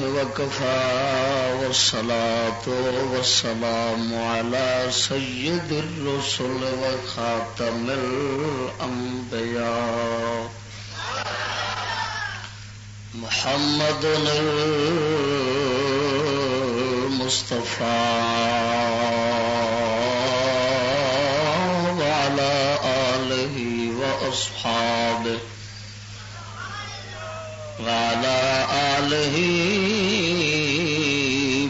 وكفى والصلاة والسلام على سيد الرسل وخاتم الأنبياء محمد المصطفى وعلى آله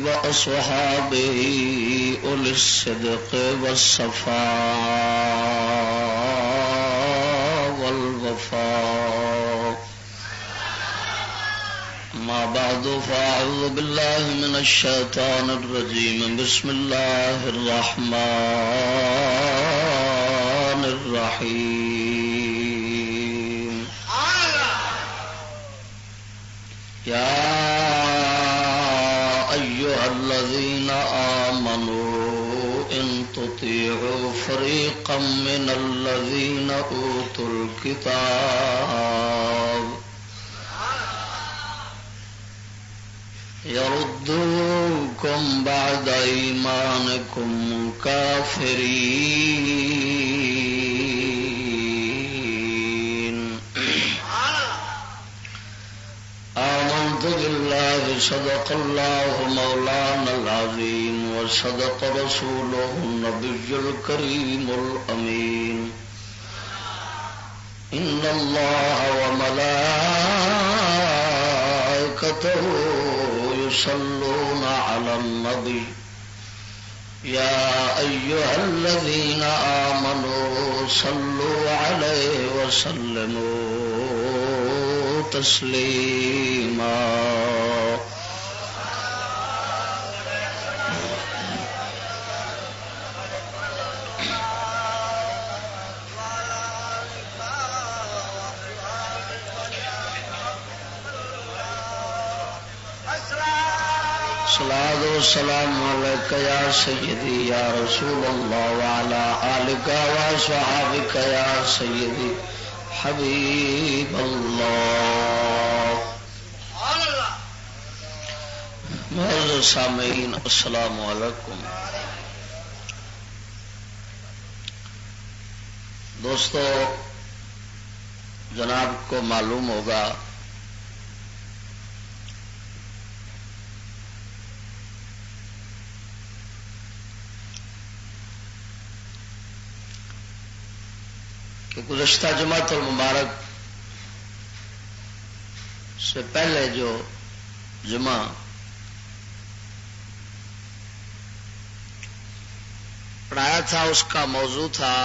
وأصحابه أولي الصدق والصفاء والوفاء ما بعد فأعوذ بالله من الشيطان الرجيم بسم الله الرحمن الرحيم يا أيها الذين آمنوا إن تطيعوا فريقا من الذين أوتوا الكتاب يردوكم بعد إيمانكم كافرين آمنت بالله صدق الله مولانا العظيم وصدق رسوله النبي الكريم الأمين إن الله وملائكته يصلون على النبي يا أيها الذين آمنوا صلوا عليه وسلموا تسليما صلاة والسلام عليك يا سيدي يا رسول الله وعلى آلك وصحابك يا سيدي حبيب الله معزز سامعین السلام علیکم. دوستو جناب کو معلوم ہوگا کہ گزشتہ جمعۃ المبارک سے پہلے جو جمعہ پڑھایا تھا اس کا موضوع تھا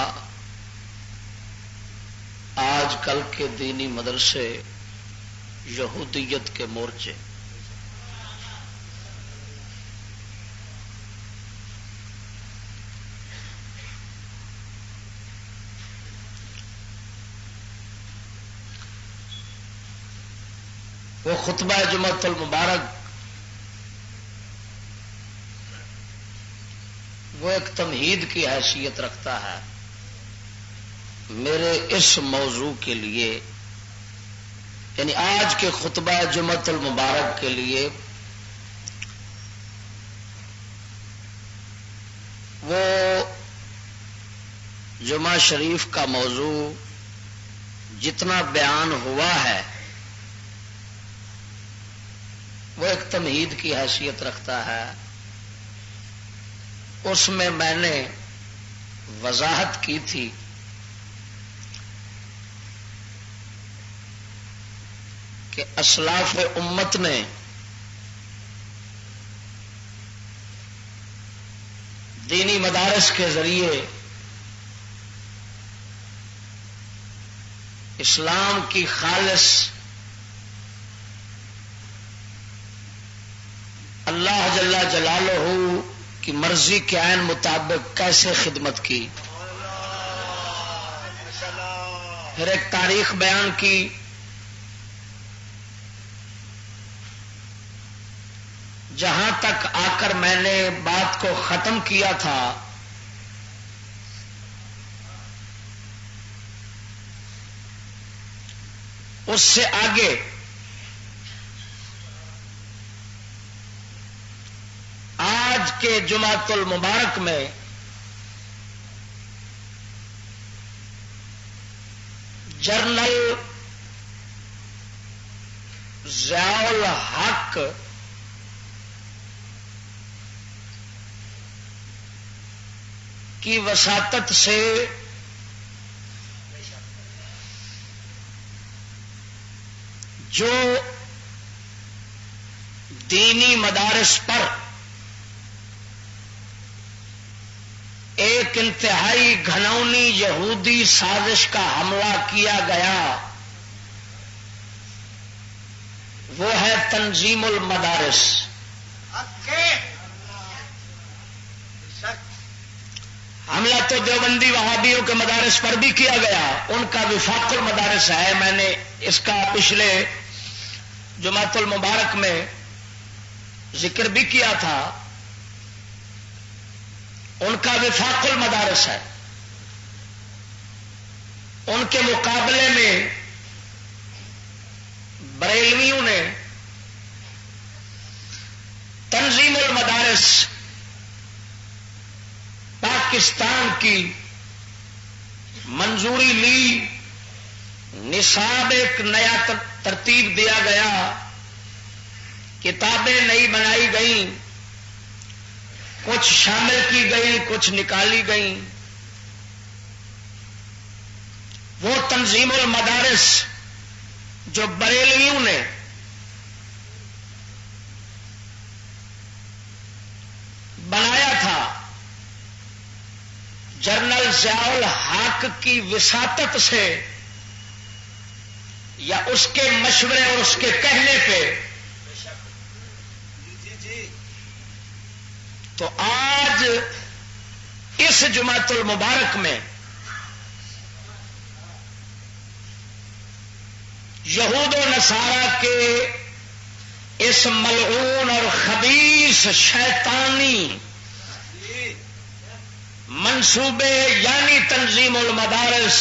آج کل کے دینی مدرسے یہودیت کے مورچے. وہ خطبہ جمعۃ المبارک وہ ایک تمہید کی حیثیت رکھتا ہے میرے اس موضوع کے لیے، یعنی آج کے خطبہ جمعۃ المبارک کے لیے. وہ جمعہ شریف کا موضوع جتنا بیان ہوا ہے وہ ایک تمہید کی حیثیت رکھتا ہے. اس میں میں نے وضاحت کی تھی کہ اسلاف امت نے دینی مدارس کے ذریعے اسلام کی خالص اللہ جل جلالہ کی مرضی کے عین مطابق کیسے خدمت کی، پھر ایک تاریخ بیان کی، جہاں تک آ کر میں نے بات کو ختم کیا تھا اس سے آگے آج کے جمعۃ المبارک میں جنرل ضیاء الحق کی وساطت سے جو دینی مدارس پر ایک انتہائی گھنونی یہودی سازش کا حملہ کیا گیا وہ ہے تنظیم المدارس. حملہ تو دیوبندی وہابیوں کے مدارس پر بھی کیا گیا، ان کا وفاق المدارس ہے. میں نے اس کا پچھلے جمعۃ المبارک میں ذکر بھی کیا تھا. ان کا وفاق المدارس ہے. ان کے مقابلے میں بریلویوں نے تنظیم المدارس پاکستان کی منظوری لی. نصاب ایک نیا ترتیب دیا گیا، کتابیں نئی بنائی گئیں، کچھ شامل کی گئی، کچھ نکالی گئیں. وہ تنظیم المدارس جو بریلویوں نے بنایا تھا، جنرل ضیاء الحق کی وساطت سے یا اس کے مشورے اور اس کے کہنے پہ، تو آج اس جمعۃ المبارک میں یہود و نصارہ کے اس ملعون اور خبیث شیطانی منصوبے یعنی تنظیم المدارس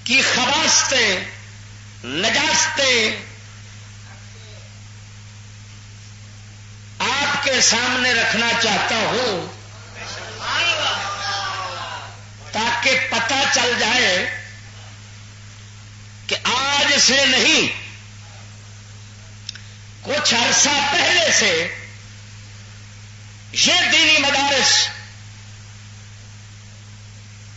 کی خباستیں، نجاستیں آپ کے سامنے رکھنا چاہتا ہوں تاکہ پتہ چل جائے کہ آج سے نہیں، کچھ عرصہ پہلے سے یہ دینی مدارس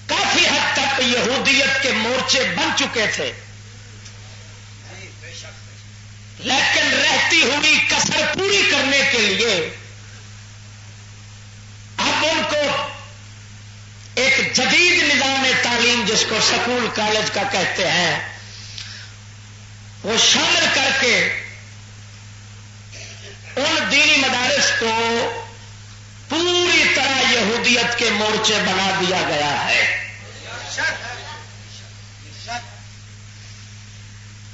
کافی حد تک یہودیت کے مورچے بن چکے تھے، لیکن رہتی ہوئی کسر پوری کرنے کے لیے اب ان کو ایک جدید نظام تعلیم، جس کو سکول کالج کا کہتے ہیں، وہ شامل کر کے ان دینی مدارس کو پوری طرح یہودیت کے مورچے بنا دیا گیا ہے.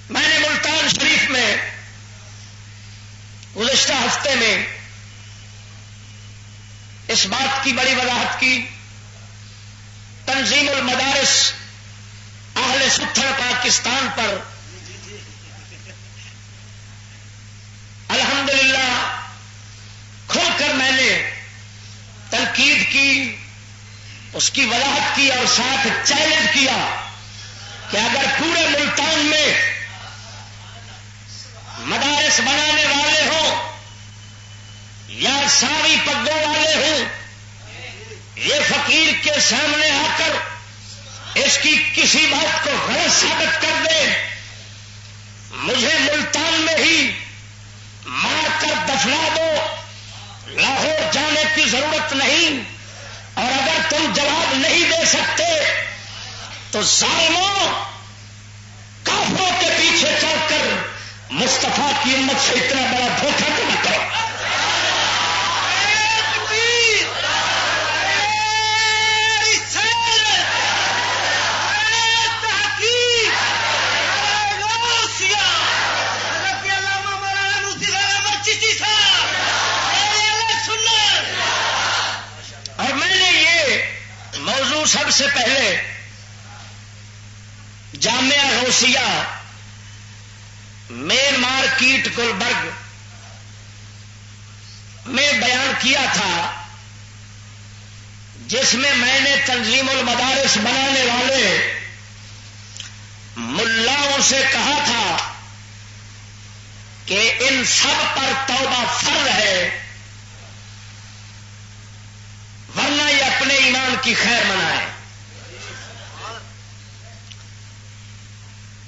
میں نے ملتان شریف میں گزشتہ ہفتے میں اس بات کی بڑی وضاحت کی. تنظیم المدارس اہل ستھر پاکستان پر الحمدللہ کھل کر میں نے تنقید کی، اس کی وضاحت کی اور ساتھ چیلنج کیا کہ اگر پورے ملتان میں مدارس بنانے والے ہوں یا ساری پگوں والے ہوں، یہ فقیر کے سامنے آ کر اس کی کسی بات کو غلط ثابت کر دے، مجھے ملتان میں ہی مار کر دفنا دو، لاہور جانے کی ضرورت نہیں. اور اگر تم جواب نہیں دے سکتے تو ظالموں، کافروں کے پیچھے چل کر مصطفیٰ کی امت سے اتنا بڑا دھوکہ تو نہ کرو. اور میں نے یہ موضوع سب سے پہلے جامعہ غوثیہ مین مارکیٹ گلبرگ میں بیان کیا تھا، جس میں نے تنظیم المدارس بنانے والے ملاؤں سے کہا تھا کہ ان سب پر توبہ فرض ہے، ورنہ یہ اپنے ایمان کی خیر منائے۔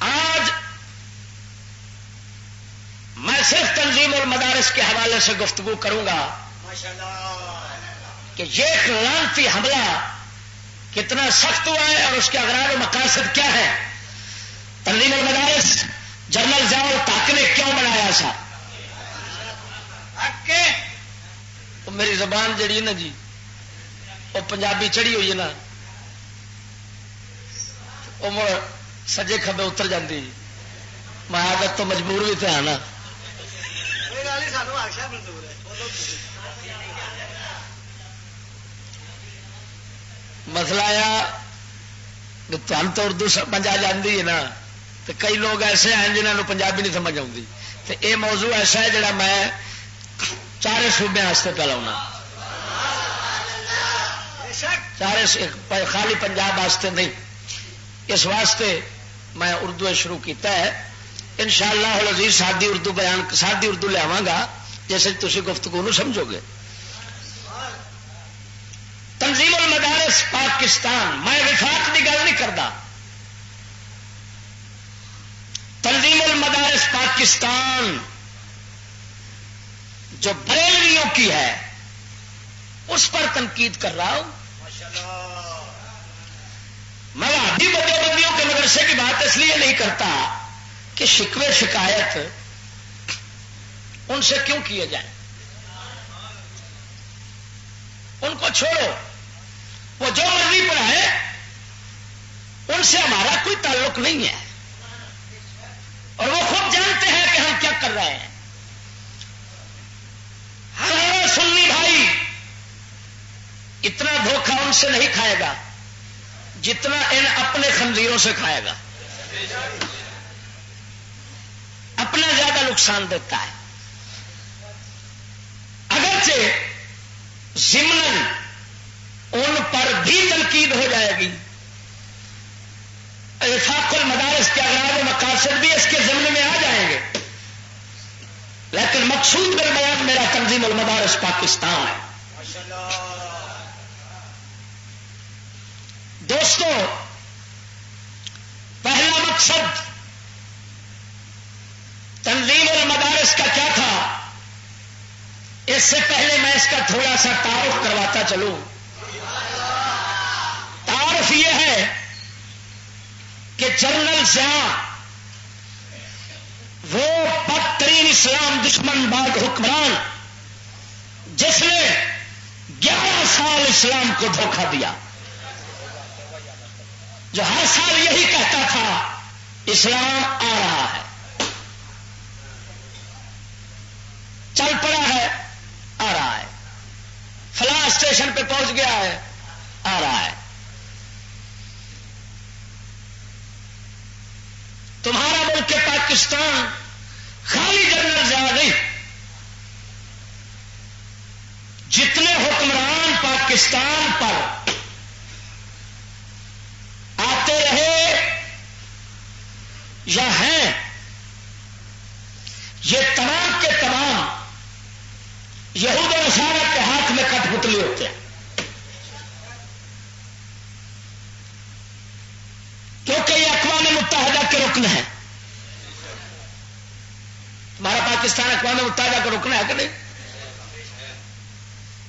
آج میں صرف تنظیم المدارس کے حوالے سے گفتگو کروں گا کہ یہ ایک لعنتی حملہ کتنا سخت ہوا ہے اور اس کے اغراض و مقاصد کیا ہے۔ تنظیم المدارس جنرل ضیاء الحق نے کیوں بنایا سا؟ تو میری زبان جڑی ہے نا جی وہ پنجابی چڑھی ہوئی ہے نا، وہ مڑ سجے کھبے اتر جاتی، میں عادت تو مجبور بھی تھا نا۔ مسئلہ آیا تم تو اردو سمجھ آ جاتی ہے نا، تو کئی لوگ ایسے ہیں جنہوں پنجابی نہیں سمجھ آتی، تو یہ موضوع ایسا ہے جڑا میں چارے صوبے واسطے پہ لاؤنا، چارے خالی پنجاب واسطے نہیں، اس واسطے میں اردو شروع کیتا ہے۔ انشاءاللہ العزیز سادی اردو بیان سادی اردو لیا گا جیسے تھی گفتگو نو سمجھو گے۔ تنظیم المدارس پاکستان، میں وفاق کی گل نہیں کرتا، تنظیم المدارس پاکستان جو بریلویوں کی ہے اس پر تنقید کر رہا ہوں۔ میں وہابی بندیوں کے مدرسے کی بات اس لیے نہیں کرتا کہ شکوے شکایت ان سے کیوں کیے جائیں، ان کو چھوڑو، وہ جو مرضی پڑھائے، ان سے ہمارا کوئی تعلق نہیں ہے، اور وہ خود جانتے ہیں کہ ہم کیا کر رہے ہیں۔ ہمارا سنی بھائی اتنا دھوکہ ان سے نہیں کھائے گا جتنا ان اپنے خنزیروں سے کھائے گا، اپنا زیادہ نقصان دیتا ہے۔ اگرچہ ضمن ان پر بھی تنقید ہو جائے گی، وفاق المدارس کے اغراض و مقاصد بھی اس کے ضمن میں آ جائیں گے، لیکن مقصود بالبیان میرا تنظیم المدارس پاکستان ہے۔ دوستو، پہلا مقصد تنظیم المدارس کا کیا تھا؟ اس سے پہلے میں اس کا تھوڑا سا تعارف کرواتا چلوں۔ تعارف یہ ہے کہ جنرل ضیاء وہ بدترین اسلام دشمن بعد حکمران جس نے 11 سال اسلام کو دھوکہ دیا، جو ہر سال یہی کہتا تھا اسلام آ رہا ہے، چل پڑا ہے، آ رہا ہے، فلاں اسٹیشن پہ پہنچ گیا ہے، آ رہا ہے۔ تمہارا ملک پاکستان خالی جنرل ضیاء نہیں، جتنے حکمران پاکستان پر آتے رہے یا ہیں، یہ تمام کے تمام یہود و نصارہ کے ہاتھ میں کٹ پتلی ہوتے ہیں، کیونکہ یہ اقوام متحدہ کے رکن ہیں۔ تمہارا پاکستان اقوام متحدہ کا رکن ہے کہ نہیں؟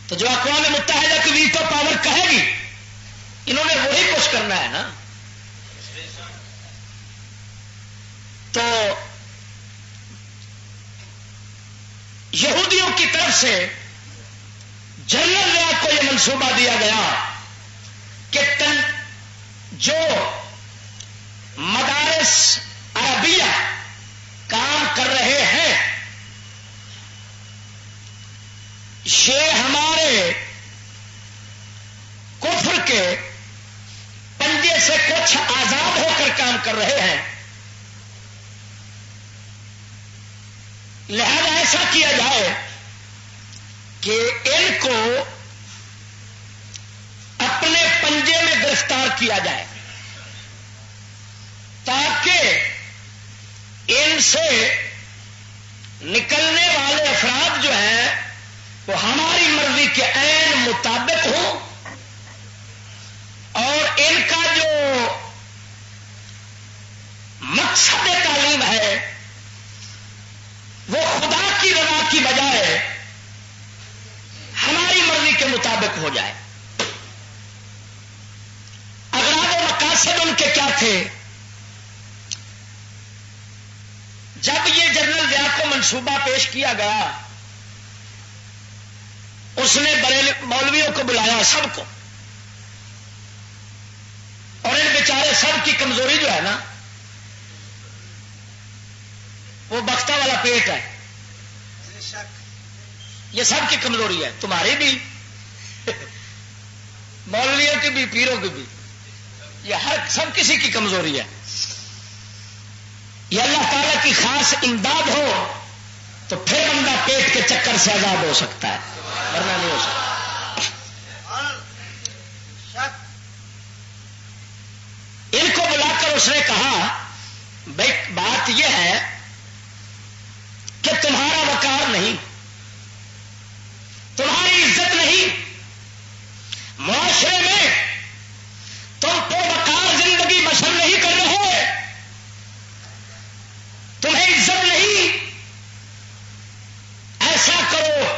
تو جو اقوام متحدہ کی ویٹو پاور کہے گی انہوں نے وہی کچھ کرنا ہے نا۔ تو یہودیوں کی طرف سے جنرل ضیاء کو یہ منصوبہ دیا گیا کہ جو مدارس عربیہ کام کر رہے ہیں یہ ہمارے کفر کے پنجے سے کچھ آزاد ہو کر کام کر رہے ہیں، لہذا ایسا کیا جائے کہ ان کو اپنے پنجے میں گرفتار کیا جائے تاکہ ان سے نکلنے والے افراد جو ہیں وہ ہماری مرضی کے عین مطابق ہوں اور ان کا جو مقصد تعلیم ہے وہ خدا کی رضا کی بجائے ہماری مرضی کے مطابق ہو جائے۔ اغراض و مقاصد ان کے کیا تھے؟ جب یہ جنرل ضیاء کو منصوبہ پیش کیا گیا اس نے مولویوں کو بلایا سب کو، اور ان بیچارے سب کی کمزوری جو ہے نا وہ بختہ والا پیٹ ہے، یہ سب کی کمزوری ہے، تمہاری بھی مولویوں کی بھی پیروں کی بھی، یہ ہر سب کسی کی کمزوری ہے۔ یہ اللہ تعالیٰ کی خاص امداد ہو تو پھر بندہ پیٹ کے چکر سے آزاد ہو سکتا ہے، ورنہ نہیں ہو سکتا۔ ان کو بلا کر اس نے کہا بھائی بات یہ ہے کہ تمہارا وقار نہیں، تمہاری عزت نہیں، معاشرے میں تم تو وقار زندگی بسر نہیں کر رہے، تمہیں عزت نہیں، ایسا کرو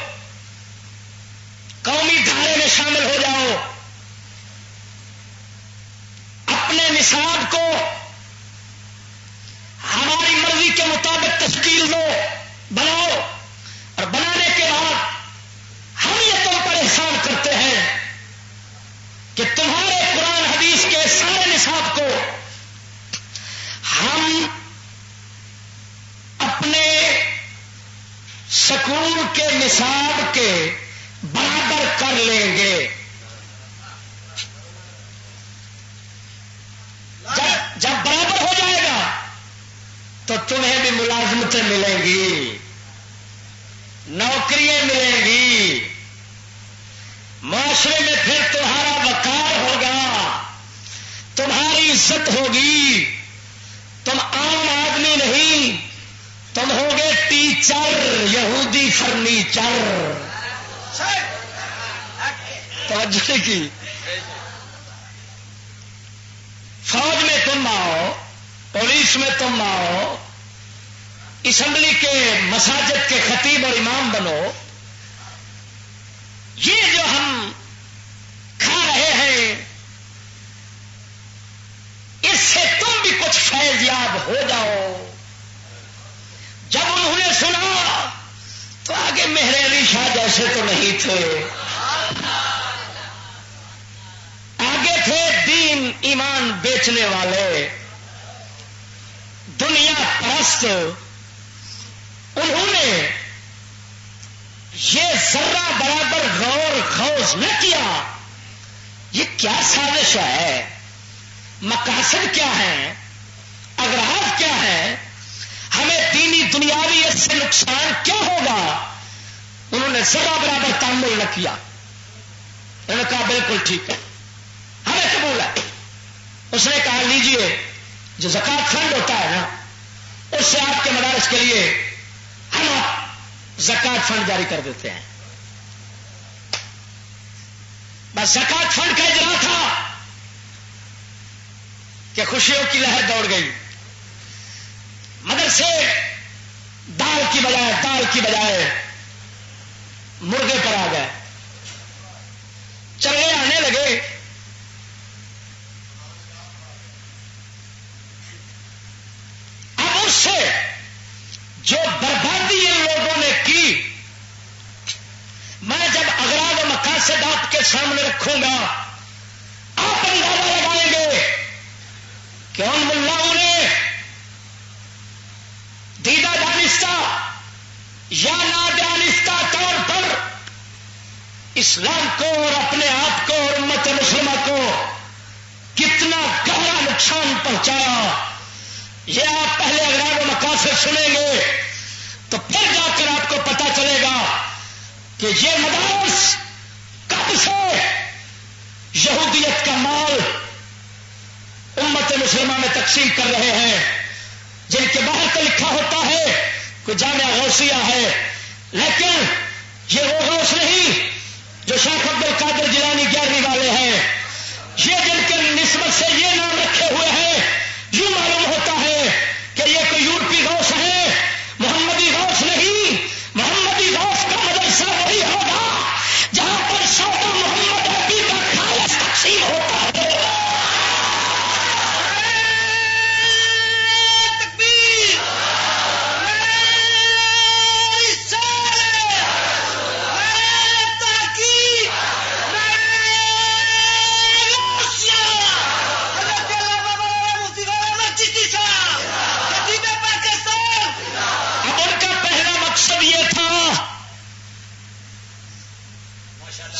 قومی دھارے میں شامل ہو جاؤ، اپنے نصاب کو ہماری مرضی کے مطابق تشکیل دو، بناؤ، اور بنانے کے بعد ہم یہ تم پر احسان کرتے ہیں کہ تمہارے قرآن حدیث کے سارے نصاب کو ہم اپنے سکول کے نصاب کے برابر کر لیں گے۔ جب برابر ہو جائے گا تو تمہیں بھی ملازمتیں ملیں گی، نوکریاں ملیں گی، معاشرے میں پھر تمہارا وقار ہوگا، تمہاری عزت ہوگی، تم عام آدمی نہیں، تم ہوگے ٹیچر، یہودی فرنیچر۔ توجہ کی، فوج میں تم آؤ، پولیس میں تم آؤ، اسمبلی کے مساجد کے خطیب اور امام بنو، یہ جو ہم کھا رہے ہیں اس سے تم بھی کچھ فیض یاب ہو جاؤ۔ جب انہوں نے سنا تو آگے مہر علی شاہ جیسے تو نہیں تھے، آگے تھے دین ایمان بیچنے والے، دنیا پرست۔ انہوں نے یہ ذرہ برابر غور خوض نہ کیا یہ کیا سازش ہے، مقاصد کیا ہیں، اغراض کیا ہے، ہمیں دینی دنیاوی اس سے نقصان کیا ہوگا۔ انہوں نے ذرہ برابر تعامل نہ کیا، انہوں نے کہا بالکل ٹھیک ہے، ہمیں قبول ہے۔ اس نے کہا لیجئے جو زکوٰۃ فنڈ ہوتا ہے نا اس سے آپ کے مدارس کے لیے ہم زکوٰۃ فنڈ جاری کر دیتے ہیں۔ بس زکوٰۃ فنڈ کا اجرا تھا کہ خوشیوں کی لہر دوڑ گئی، مدرسے دال کی بجائے مرغے پر آ گئے، چلے آنے لگے۔ اب اس سے جو بربادی ان لوگوں نے کی، میں جب اغراض و مقاصد آپ کے سامنے رکھوں گا آپ اندازہ لگائیں گے کہ ان ملاؤں نے دیدہ دانستہ یا نادانستہ طور پر اسلام کو اور اپنے آپ کو اور امت مسلمہ کو کتنا گہرا نقصان پہنچایا۔ یہ آپ پہلے اغراض و مقاصد سنیں گے تو پھر جا کہ یہ مدارس کب سے یہودیت کا مال امت مسلمہ میں تقسیم کر رہے ہیں، جن کے باہر تو لکھا ہوتا ہے کوئی جامعہ غوثیہ ہے، لیکن یہ وہ غوث نہیں جو شیخ عبد القادر جیلانی 11ویں والے ہیں، یہ جن کے نسبت سے یہ نام رکھے ہوئے ہیں، یوں معلوم ہوتا ہے کہ یہ کوئی یورپی غوث ہے، محمدی غوث نہیں۔ محمدی غوث کا مدرسہ وہی ہوگا جہاں پر سودا محمد عربی کا خالص تقسیم ہوتا ہے۔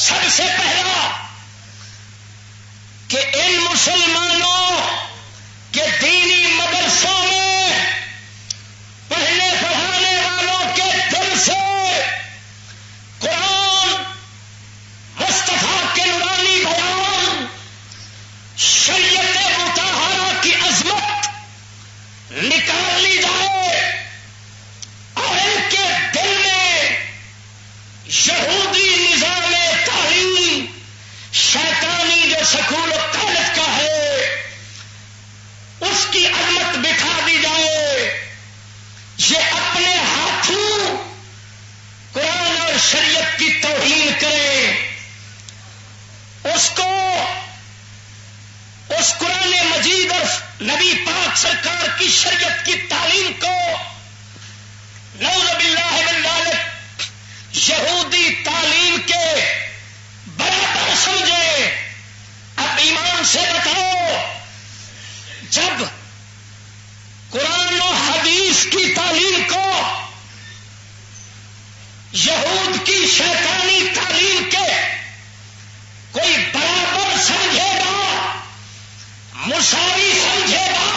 سب سے پہلا کہ ان مسلمانوں کے دینی مدرسوں میں پڑھنے پڑھانے والوں کے دل سے قرآن، مصطفیٰ کے نورانی بیان، شریعت مطہرہ کی عظمت نکال لی جائے اور ان کے دل میں یہودی نظام تعلیم، شیطانی جو سکول و کالج کا ہے، اس کی عظمت بٹھا دی جائے۔ یہ اپنے ہاتھوں قرآن اور شریعت کی توہین کرے، اس کو، اس قرآن مجید اور نبی پاک سرکار کی شریعت کی تعلیم کو نعوذ باللہ من ذالک یہودی تعلیم کے برابر سمجھے۔ اب ایمان سے بتاؤ، جب قرآن و حدیث کی تعلیم کو یہود کی شیطانی تعلیم کے کوئی برابر سمجھے گا، مساوی سمجھے گا،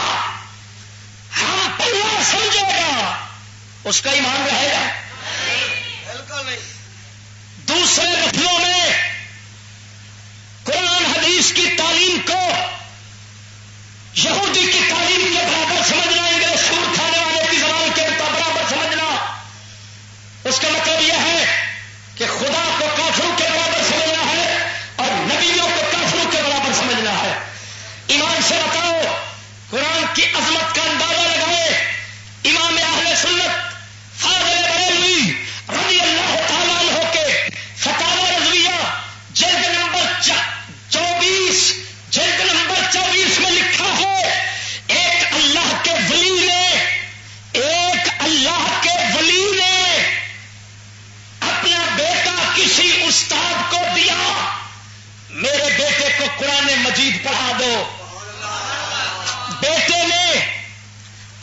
ہم پلہ سمجھے گا، اس کا ایمان رہے گا؟ دوسرے لفظوں میں قرآن حدیث کی تعلیم کو یہودی کی تعلیم کے برابر سمجھنا، انگلش سور کھانے والے کی زبان کے برابر سمجھنا، اس کا مطلب یہ ہے کہ خدا کو کافروں کے برابر سمجھنا ہے اور نبیوں کو کافروں کے برابر سمجھنا ہے۔ ایمان سے بتاؤ، قرآن کی عظمت کا اندازہ لگائے امام اہل سنت فاضل بریلوی رضی اللہ تعالیٰ عنہ کے فتاوی رضویہ جلد نمبر 24 میں لکھا ہے، ایک اللہ کے ولی نے اپنا بیٹا کسی استاد کو دیا، میرے بیٹے کو قرآن مجید پڑھا دو۔ بیٹے نے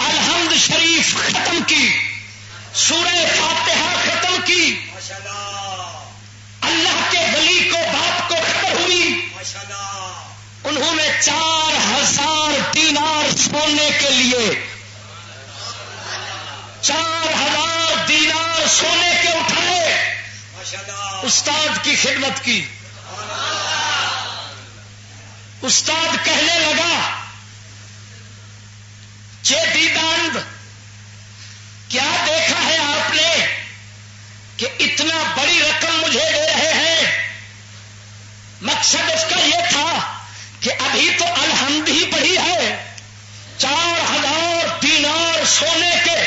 الحمد شریف ختم کی، سورہ فاتحہ ختم کی، اللہ کے ولی کو باپ کو خبر ہوئی، انہوں نے 4000 دینار سونے کے لیے 4000 دینار سونے کے اٹھائے، استاد کی خدمت کی۔ استاد کہنے لگا، چیتی داند کیا دیکھا ہے آپ نے کہ اتنا بڑی رقم مجھے دے رہے ہیں؟ مقصد اس کا یہ تھا کہ ابھی تو الحمد ہی پڑھی ہے، 4000 دینار سونے کے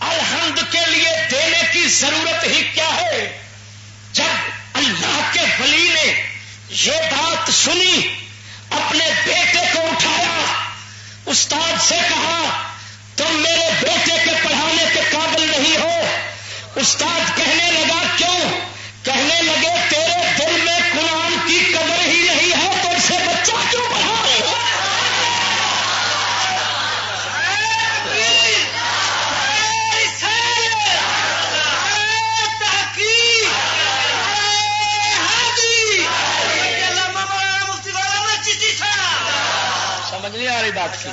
الحمد کے لیے دینے کی ضرورت ہی کیا ہے؟ جب اللہ کے ولی نے یہ بات سنی، اپنے بیٹے کو اٹھایا، استاد سے کہا تم میرے بیٹے کے پڑھانے کے قابل نہیں ہو۔ استاد کہنے لگا کیوں؟ کہنے لگے تیرے دل میں قرآن کی قدر ہی نہیں ہے تو اسے بچہ کیوں پڑھا رہے ہو؟ سمجھ نہیں آ رہی بات کی؟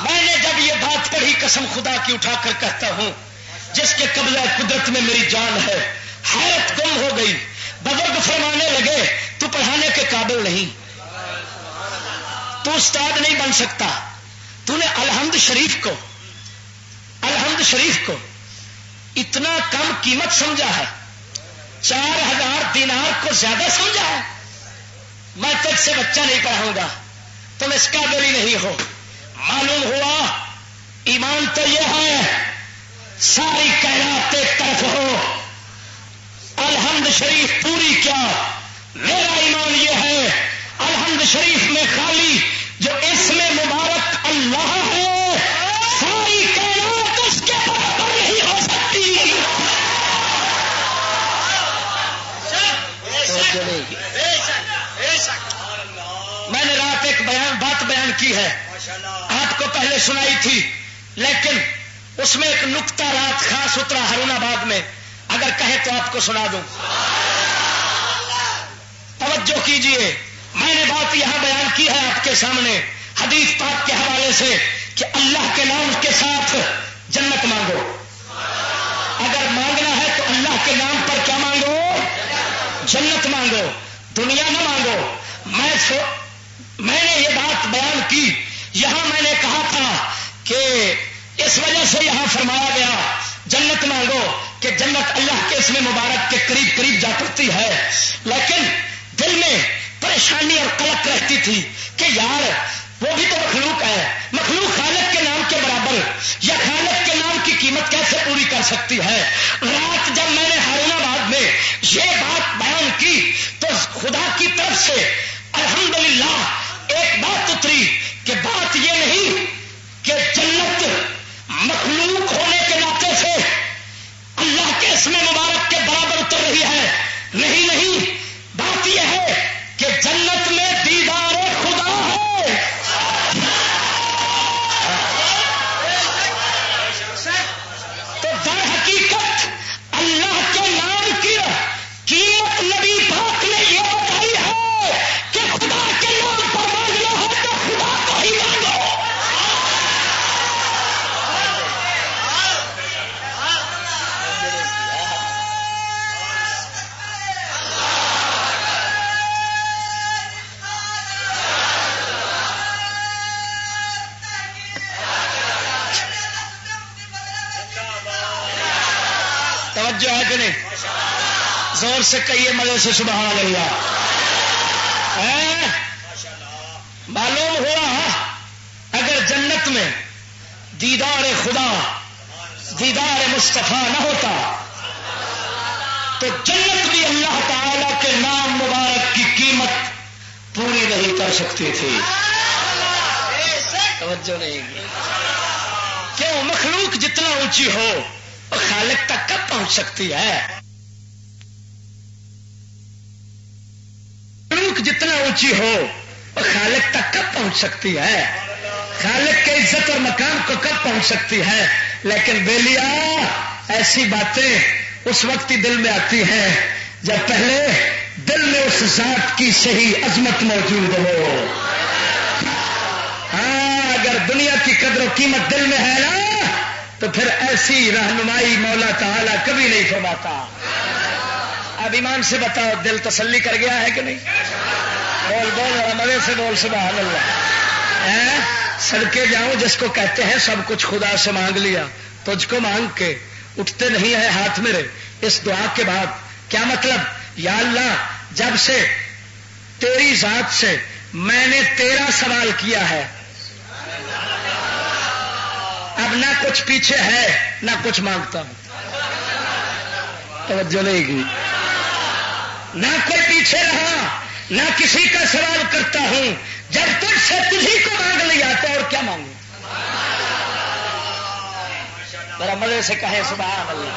میں نے جب یہ بات پڑھی، قسم خدا کی اٹھا کر کہتا ہوں، جس کے قبضہ قدرت میں میری جان ہے، حیرت گم ہو گئی. بزرگ فرمانے لگے تو پڑھانے کے قابل نہیں, تو استاد نہیں بن سکتا, تو نے الحمد شریف کو اتنا کم قیمت سمجھا ہے, 4000 دینار کو زیادہ سمجھا ہے. میں تجھ سے بچہ نہیں پڑھاؤں گا, تم اس قابل ہی نہیں ہو. معلوم ہوا ایمان تو یہ ہے ساری کائنات ایک طرف ہو, الحمد شریف پوری کیا. میرا ایمان یہ ہے الحمد شریف میں خالی جو اس میں مبارک اللہ ہے, ساری کائنات اس کے برابر نہیں ہو سکتی. میں نے رات ایک بات بیان کی ہے, آپ کو پہلے سنائی تھی, لیکن اس میں ایک نقطہ رات خاص اترا ہارون آباد میں, اگر کہے تو آپ کو سنا دوں. توجہ کیجئے, میں نے بات یہاں بیان کی ہے آپ کے سامنے حدیث پاک کے حوالے سے کہ اللہ کے نام کے ساتھ جنت مانگو. اگر مانگنا ہے تو اللہ کے نام پر کیا مانگو؟ جنت مانگو, دنیا نہ مانگو. میں نے یہ بات بیان کی, یہاں میں نے کہا تھا کہ اس وجہ سے یہاں فرمایا گیا جنت مانگو کہ جنت اللہ کے اسم مبارک کے قریب قریب جا پڑتی ہے, لیکن دل میں پریشانی اور قلق رہتی تھی کہ یار وہ بھی تو مخلوق ہے, مخلوق خالق کے نام کے برابر یا خالق کے نام کی قیمت کیسے پوری کر سکتی ہے. رات جب میں نے ہارون آباد میں یہ بات بیان کی تو خدا کی طرف سے الحمدللہ ایک بات اتری کہ بات یہ نہیں کہ جنت مخلوق ہونے کے ناطے سے اللہ کے اسم مبارک کے برابر اتر رہی ہے. نہیں, بات یہ ہے کہ جنت میں دیدار خدا ہے. تو در حقیقت اللہ کے نام کی قیمت نبی پاک نے یہ بتائی ہے کہ خدا کے نام پر مانگنا ہے تو خدا کو ہی مانگو. توجہ ہے کہ نہیں؟ زور سے کہیے, مزے سے سبحان اللہ. معلوم ہوا اگر جنت میں دیدار خدا, دیدار مصطفیٰ نہ ہوتا تو جنت بھی اللہ تعالی کے نام مبارک کی قیمت پوری نہیں کر سکتی تھی. توجہ نہیں کی. کیوں؟ مخلوق جتنا اونچی ہو خالق تک کب پہنچ سکتی ہے؟ مخلوق جتنا اونچی ہو خالق تک کب پہنچ سکتی ہے؟ خالق کے عزت اور مقام کو کب پہنچ سکتی ہے؟ لیکن بیلیا ایسی باتیں اس وقت ہی دل میں آتی ہیں جب پہلے دل میں اس ذات کی صحیح عظمت موجود ہو. ہاں, اگر دنیا کی قدر و قیمت دل میں ہے نا تو پھر ایسی رہنمائی مولا تعالی کبھی نہیں فرماتا. اب ایمان سے بتاؤ, دل تسلی کر گیا ہے کہ نہیں؟ بول مزے سے بول سبحان اللہ. سڑکے جاؤں جس کو کہتے ہیں سب کچھ خدا سے مانگ لیا, تجھ کو مانگ کے اٹھتے نہیں ہے ہاتھ میرے اس دعا کے بعد. کیا مطلب؟ یا اللہ جب سے تیری ذات سے میں نے تیرا سوال کیا ہے, اب نہ کچھ پیچھے ہے نہ کچھ مانگتا ہوں. توجہ نہیں کی. نہ کوئی پیچھے رہا نہ کسی کا سوال کرتا ہوں. جب تجھ سے تجھی کو مانگ لیا تو اور کیا مانگوں؟ ذرا مزے سے کہے سبحان اللہ.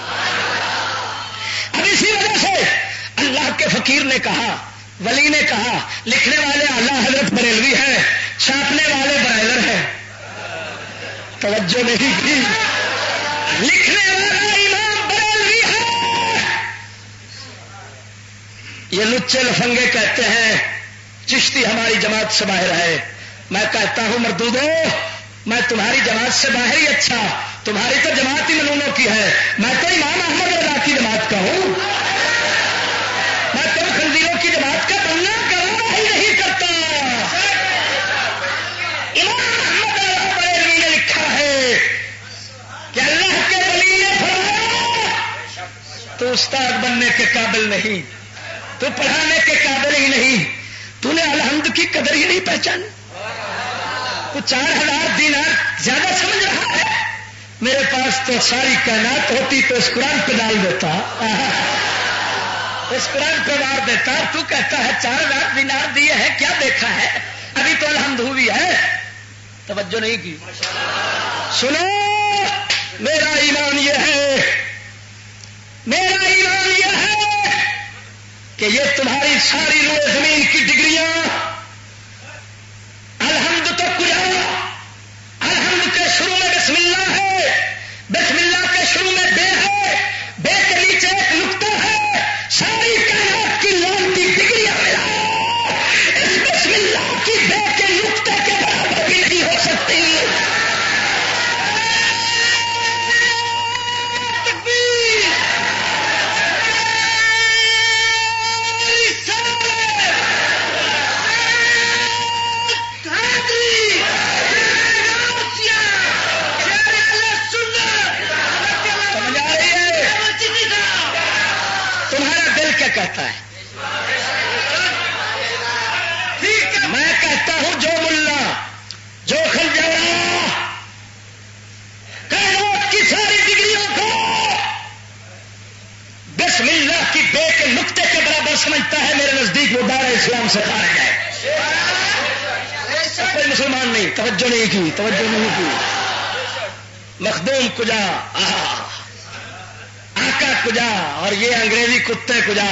اب اسی وجہ سے اللہ کے فقیر نے کہا, ولی نے کہا, لکھنے والے اعلیٰ حضرت بریلوی ہیں, چھاپنے والے برائلر ہیں. توجہ نہیں کی. لکھنے والا امام بریلوی ہے. یہ لچے لفنگے کہتے ہیں چشتی ہماری جماعت سے باہر ہے. میں کہتا ہوں مردودو, میں تمہاری جماعت سے باہر ہی اچھا, تمہاری تو جماعت ہی منونوں کی ہے, میں تو امام احمد رضا کی جماعت کا ہوں. بات کا بننا گوارا ہی نہیں کرتا. امام احمد بریلوی نے لکھا ہے کہ اللہ کے ولی نے فرمایا تو استاد بننے کے قابل نہیں, تو پڑھانے کے قابل ہی نہیں, تو نے الحمد کی قدر ہی نہیں پہچانی. تو 4000 دینار زیادہ سمجھ رہا ہے, میرے پاس تو ساری کائنات ہوتی تو اس قرآن پہ ڈال دیتا, اس قرآن پہ مار دیتا. تو کہتا ہے 4000 دینار دیے ہیں, کیا دیکھا ہے, ابھی تو الحمد ہوئی ہے. توجہ نہیں کی. سنو, میرا ایمان یہ ہے, میرا ایمان یہ ہے کہ یہ تمہاری ساری روئے زمین کی ڈگریاں الحمد تو کجا, الحمد کے شروع میں بسم اللہ ہے, بسم اللہ کے شروع میں بے ہے, بے کے نیچے ایک نقطہ ہے, ساری کائنات کی لانتی ڈگریاں ملا اس بسم اللہ کی بے کے نقطے کے برابر بھی نہیں ہو سکتی. کہتا ہے میں کہتا ہوں جو ملا جو خنجرا کائنات کی ساری ڈگریوں کو بسم اللہ کی بے کے نقطے کے برابر سمجھتا ہے, میرے نزدیک وہ دار اسلام سے خارج ہے. کوئی مسلمان نہیں. توجہ نہیں کی, توجہ نہیں کی. مخدوم کجا, آقا کجا, اور یہ انگریزی کتے کجا,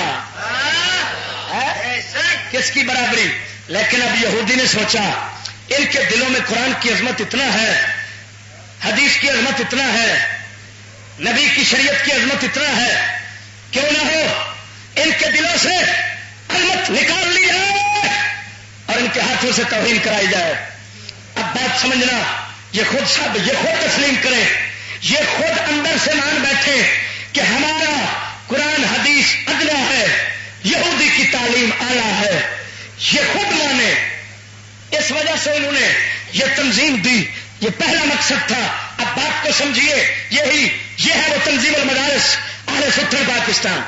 کس کی برابری. لیکن اب یہودی نے سوچا ان کے دلوں میں قرآن کی عظمت اتنا ہے, حدیث کی عظمت اتنا ہے, نبی کی شریعت کی عظمت اتنا ہے, کیوں نہ ہو ان کے دلوں سے عظمت نکال لی جائے اور ان کے ہاتھوں سے توہین کرائی جائے. اب بات سمجھنا, یہ خود تسلیم کریں, یہ خود اندر سے مان بیٹھے کہ ہمارا قرآن حدیث ادنا ہے, یہودی کی تعلیم اعلیٰ ہے, یہ خود مانے. اس وجہ سے انہوں نے یہ تنظیم دی, یہ پہلا مقصد تھا. اب بات کو سمجھیے, یہ ہے وہ تنظیم المدارس اہل سنت پاکستان.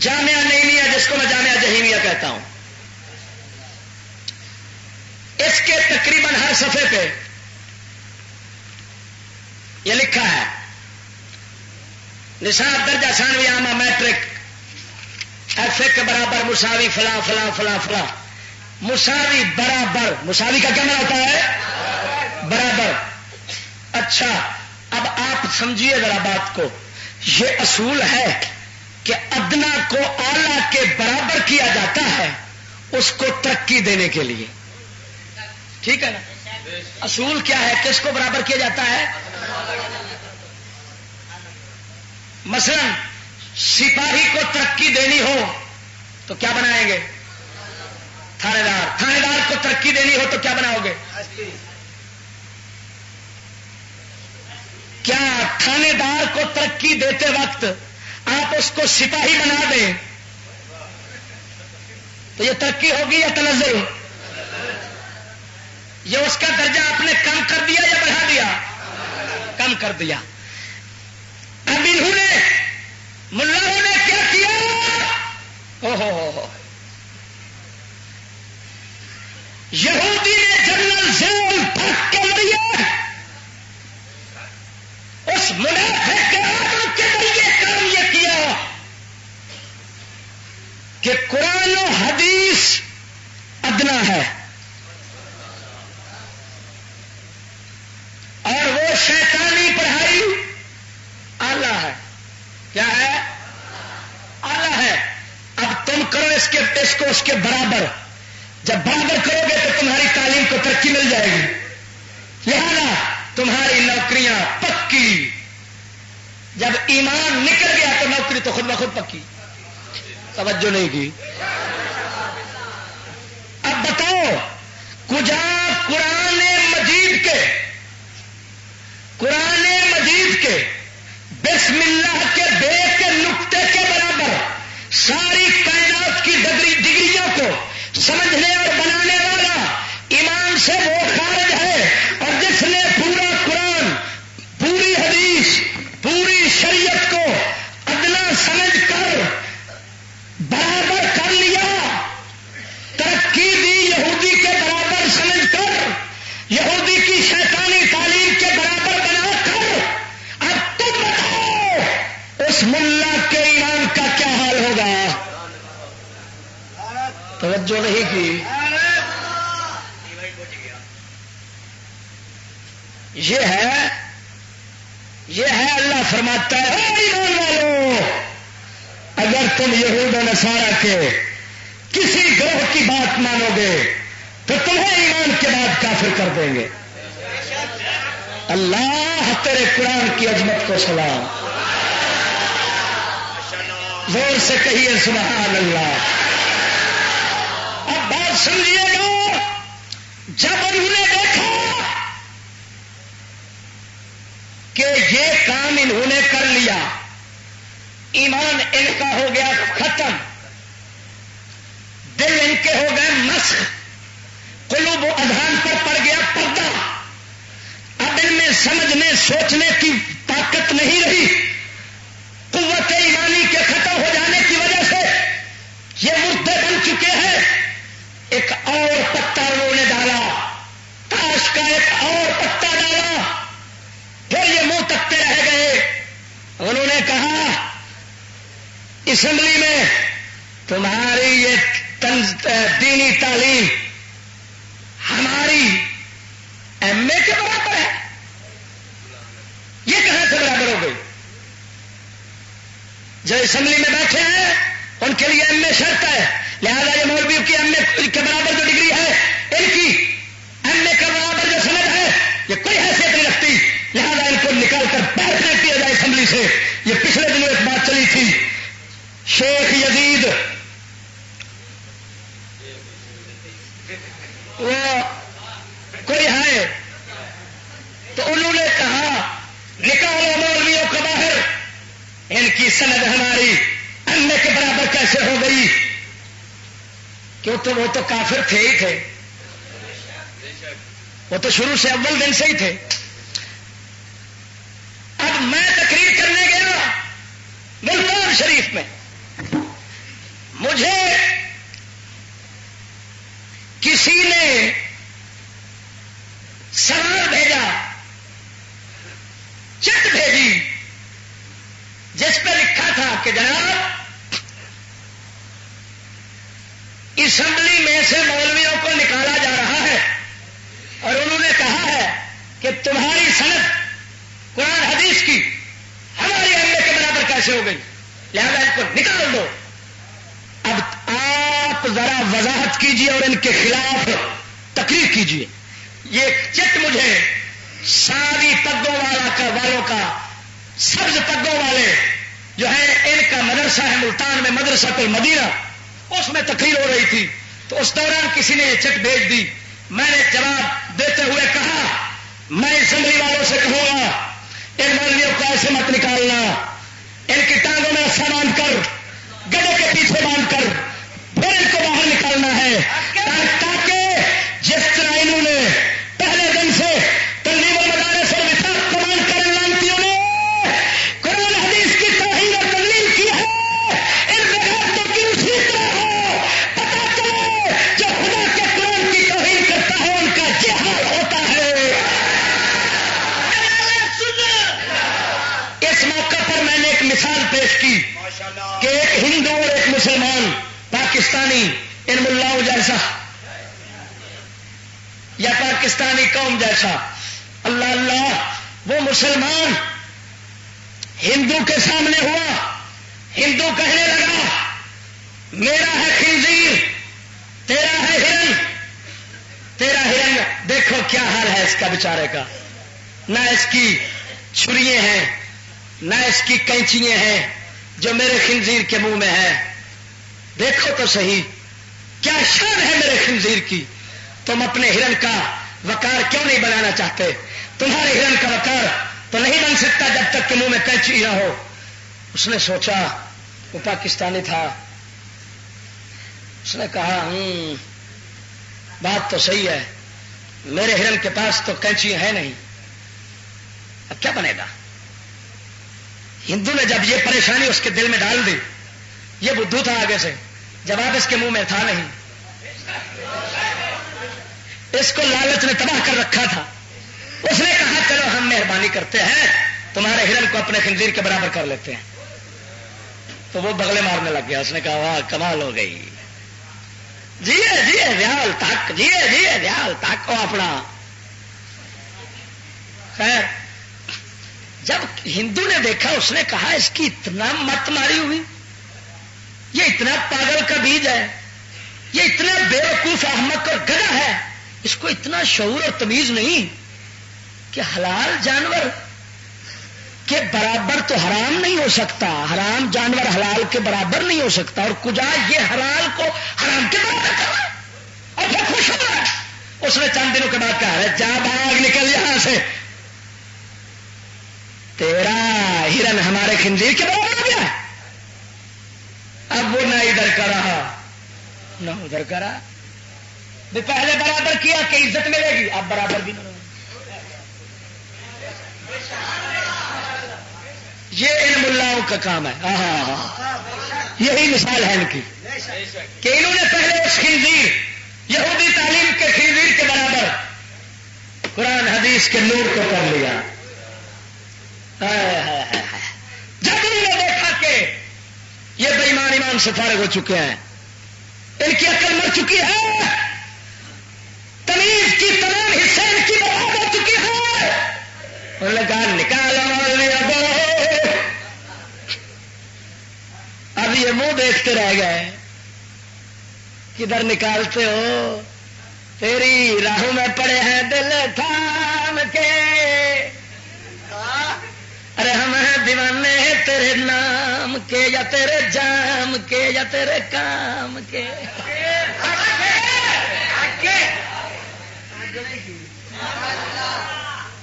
جامعہ نعیمیہ, جس کو میں جامعہ جہیمیہ کہتا ہوں, اس کے تقریباً ہر صفحے پہ یہ لکھا ہے نصاب درجہ ثانوی عامہ میٹرک ایف اے کے برابر مساوی فلاں فلاں فلاں فلاں, مساوی برابر. مساوی کا کیا معنی ہوتا ہے؟ برابر. اچھا, اب آپ سمجھیے ذرا بات کو. یہ اصول ہے کہ ادنا کو اعلیٰ کے برابر کیا جاتا ہے اس کو ترقی دینے کے لیے. ٹھیک ہے نا؟ اصول کیا ہے, کس کو برابر کیا جاتا ہے؟ مثلا سپاہی کو ترقی دینی ہو تو کیا بنائیں گے؟ تھانے دار. تھانے دار کو ترقی دینی ہو تو کیا بناؤ گے؟ کیا تھانے دار کو ترقی دیتے وقت آپ اس کو سپاہی بنا دیں تو یہ ترقی ہوگی یا تنزل؟ یہ اس کا درجہ آپ نے کم کر دیا یا بڑھا دیا؟ کم کر دیا. اب انہوں نے ملاؤں نے کیا کیا؟ یہودی نے جنرل ضیاء الحق کے ذریعے اس منافق کے آدم کے ذریعے کام یہ کیا کہ قرآن و حدیث ادنا ہے اور وہ شیطانی پڑھائی اعلیٰ ہے. کیا ہے؟ اعلیٰ ہے. اب تم کرو اس کو اس کے برابر. جب برابر کرو گے تو تمہاری تعلیم کو ترقی مل جائے گی, لہذا تمہاری نوکریاں پکی. جب ایمان نکل گیا تو نوکری تو خود بخود پکی. توجہ نہیں کی. اب بتاؤ کجا قرآن مجید کے بسم اللہ کے بے کے نقطے کے برابر ساری کائنات کی ڈگریوں کو سمجھنے اور بنانے والا ایمان سے وہ خارج ہے، اور جس نے پورا قرآن، پوری حدیث، پوری شریعت کو ادنا سمجھ کر برابر کر لیا، ترقی دی یہودی کے برابر سمجھ کر، یہودی کی شیطانی تعلیم کے برابر بنا کر، اب تم بتاؤ اس ملا کے ایمان کا کیا حال ہوگا؟ توجہ نہیں کی؟ یہ ہے اللہ فرماتا ہے اے ایمان والو، اگر تم یہود و نصارہ کے کسی گروہ کی بات مانو گے تو تمہیں ایمان کے بعد کافر کر دیں گے۔ اللہ تیرے قرآن کی عظمت کو سلام، زور سے کہیے سبحان اللہ۔ اب بات سمجھیے گا، جب انہوں نے دیکھا کہ یہ کام انہوں نے کر لیا، ایمان ان کا ہو گیا ختم، دل ان کے ہو گئے مسخ، قلوب و اذہان پر پڑ گیا پردہ، اب ان میں سمجھنے سوچنے کی طاقت نہیں رہی، قوت ایمانی کے ختم ہو جانے کی وجہ سے یہ مردے بن چکے ہیں۔ ایک اور پتا انہوں نے ڈالا، تاش کا ایک اور پتا ڈالا، پھر یہ منہ تکتے رہ گئے۔ انہوں نے کہا اسمبلی میں تمہاری یہ دینی تعلیم ہماری ایم اے کے برابر ہے، یہ کہاں سے برابر ہو گئی؟ جو اسمبلی میں بیٹھے ہیں ان کے لیے ایم اے شرط ہے، لہذا یہ مولویوں کی ایم اے کے برابر جو ڈگری ہے، ان کی ایم اے کے برابر جو سند ہے، یہ کوئی حیثیت نہیں رکھتی، لہذا ان کو نکال کر باہر پھینک دیا جائے اسمبلی سے۔ یہ پچھلے دنوں ایک بات چلی تھی، شیخ یزید وہ کوئی ہے تو انہوں نے کہا نکالو مولویوں کو باہر، ان کی سند ہماری ایم اے کے برابر کیسے ہو گئی؟ کیوں تو وہ تو کافر تھے ہی تھے، وہ تو شروع سے اول دن سے ہی تھے۔ اب میں تقریر کرنے گیا ملتان شریف میں، مجھے کسی نے سوال بھیجا، چٹ بھیجی، جس پہ لکھا تھا کہ جناب اسمبلی میں سے مولویوں کو نکالا جا رہا ہے اور انہوں نے کہا ہے کہ تمہاری سند قرآن حدیث کی ہماری ایم اے کے برابر کیسے ہو گئی، لہذا ان کو نکال دو۔ اب آپ ذرا وضاحت کیجیے اور ان کے خلاف تقریر کیجیے۔ یہ چٹ مجھے ساری پگوں والوں کا سبز پگوں والے جو ہے ان کا مدرسہ ہے ملتان میں، مدرسہ المدینہ، اس میں تقریر ہو رہی تھی، تو اس دوران کسی نے یہ چٹ بھیج دی۔ میں نے جواب دیتے ہوئے کہا میں اسمبلی والوں سے کہوں گا ان مولویوں کو ایسے مت نکالنا، ان کی ٹانگوں میں رسا باندھ کر، گڑے کے پیچھے باندھ کر پھر ان کو باہر نکالنا ہے، تاکہ جس طرح انہوں نے پہلے دن سے تنظیم المدارس اور وفاق کو مان کر لانتیوں نے قرآن حدیث کی توہین اور تضلیل کی ہے، ان بغیرتوں کی اسی طرح ہو، پتا چلے جو خدا کے قرآن کی توہین کرتا ہے ان کا یہ حال ہوتا ہے۔ اس موقع پر میں نے ایک مثال پیش کی کہ ایک ہندو اور ایک مسلمان پاکستانی ان ملاؤں جیسا یا پاکستانی قوم جیسا، اللہ اللہ، وہ مسلمان ہندو کے سامنے ہوا، ہندو کہنے لگا میرا ہے خنزیر، تیرا ہے ہرن، تیرا ہرن دیکھو کیا حال ہے اس کا بیچارے کا، نہ اس کی چھریے ہیں نہ اس کی کینچیاں ہیں جو میرے خنزیر کے منہ میں ہے، دیکھو تو صحیح کیا شان ہے میرے خنزیر کی، تم اپنے ہرن کا وقار کیوں نہیں بنانا چاہتے؟ تمہارے ہرن کا وقار تو نہیں بن سکتا جب تک کہ منہ میں کینچی نہ ہو. اس نے سوچا، وہ پاکستانی تھا، اس نے کہا بات تو صحیح ہے، میرے ہرن کے پاس تو کینچی ہے نہیں، اب کیا بنے گا؟ ہندو نے جب یہ پریشانی اس کے دل میں ڈال دی، یہ بدھو تھا آگے سے، جواب اس کے منہ میں تھا نہیں، اس کو لالچ نے تباہ کر رکھا تھا. اس نے کہا چلو ہم مہربانی کرتے ہیں، تمہارے ہرن کو اپنے خنزیر کے برابر کر لیتے ہیں. تو وہ بغلے مارنے لگ گیا. اس نے کہا واہ کمال ہو گئی، جیے جیے ریال تک، جیے جیے ریال تک. وہ اپنا خیر جب ہندو نے دیکھا، اس نے کہا اس کی اتنا مت ماری ہوئی، یہ اتنا پاگل کا بیج ہے، یہ اتنا بے وقوف احمق اور گدھا ہے، اس کو اتنا شعور اور تمیز نہیں کہ حلال جانور کے برابر تو حرام نہیں ہو سکتا، حرام جانور حلال کے برابر نہیں ہو سکتا، اور کجا یہ حلال کو حرام کے برابر کر رہا ہے اور پھر خوش ہو رہا ہے. اس نے چند دنوں کے بعد کہا ہے جا بھاگ نکل یہاں سے، تیرا ہرن ہمارے خنزیر کے برابر ہو گیا. اب وہ نہ ادھر کا رہا نہ ادھر کا رہا. پہلے برابر کیا کہ عزت ملے گی، اب برابر بھی نہ رہا. یہ ان ملاؤں کا کام ہے. یہی مثال ہے ان کی کہ انہوں نے پہلے اس خنزیر، یہودی تعلیم کے خنزیر کے برابر قرآن حدیث کے نور کو کر لیا. جب انہوں نے دیکھا کہ یہ بے ایمان ایمان سے فارغ ہو چکے ہیں، ان کی عقل مر چکی ہے، تمیز کی تمام حصے ان کی برباد ہو چکی ہے، انہوں نے کہا نکالو. اب یہ منہ دیکھتے رہ گئے، کدھر نکالتے ہو؟ تیری راہوں میں پڑے ہیں دل تھام کے، ارے ہم ہیں دیوانے تیرے نام کے، یا تیرے جام کے، یا تیرے کام کے.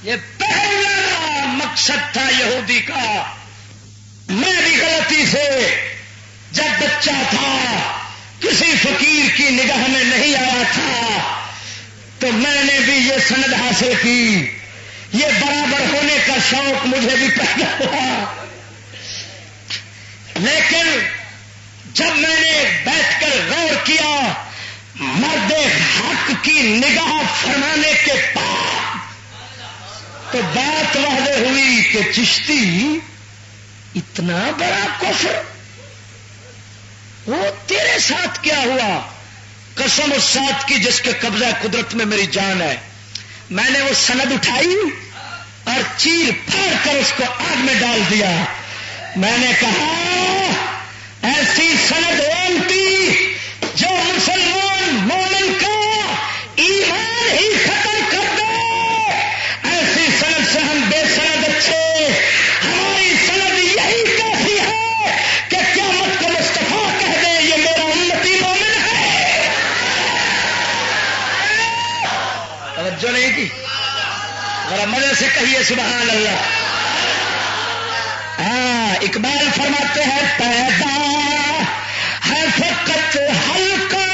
یہ پہلا مقصد تھا یہودی کا. میں بھی غلطی سے جب بچہ تھا، کسی فقیر کی نگاہ میں نہیں آیا تھا، تو میں نے بھی یہ سند حاصل کی، یہ برابر ہونے کا شوق مجھے بھی پیدا ہوا. لیکن جب میں نے بیٹھ کر غور کیا، مرد حق کی نگاہ فرمانے کے بعد، تو بات واضح ہوئی کہ چشتی اتنا بڑا کفر، وہ تیرے ساتھ کیا ہوا؟ قسم اس ساتھ کی جس کے قبضہ قدرت میں میری جان ہے. میں نے وہ سند اٹھائی اور چیر پھاڑ کر اس کو آگ میں ڈال دیا. میں نے کہا ایسی سند اونتی جو مسلمان مومن کا ایمان ہی ختم کر دے، ایسی سند سے ہم بے سند اچھے. ہماری سند یہی کافی ہے کہ قیامت کو مصطفیٰ کہہ دے یہ میرا امتی مومن ہے. توجہ نہیں کی؟ ذرا مزے سے کہیے سبحان اللہ. ہاں اقبال فرماتے ہیں پیدا ہے فقط حلقہ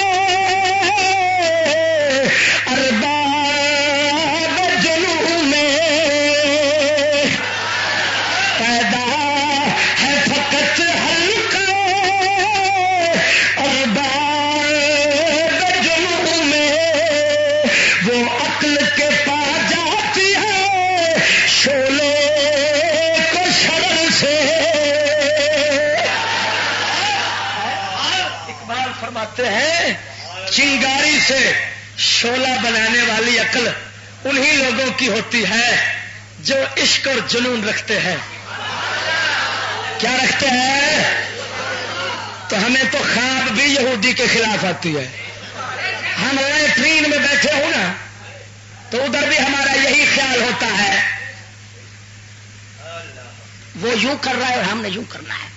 ارباب جنوں میں، پیدا ہے فقط حلقہ ارباب جنوں میں، وہ عقل کے پا جاتی ہے شعلے کو شرر سے. اقبال فرماتے ہیں چنگاری سے شعلہ بنانے والی عقل انہی لوگوں کی ہوتی ہے جو عشق اور جنون رکھتے ہیں. کیا رکھتے ہیں؟ تو ہمیں تو خواب بھی یہودی کے خلاف آتی ہے. ہم رائے ٹرین میں بیٹھے ہوں نا تو ادھر بھی ہمارا یہی خیال ہوتا ہے، وہ یوں کر رہا ہے اور ہم نے یوں کرنا ہے.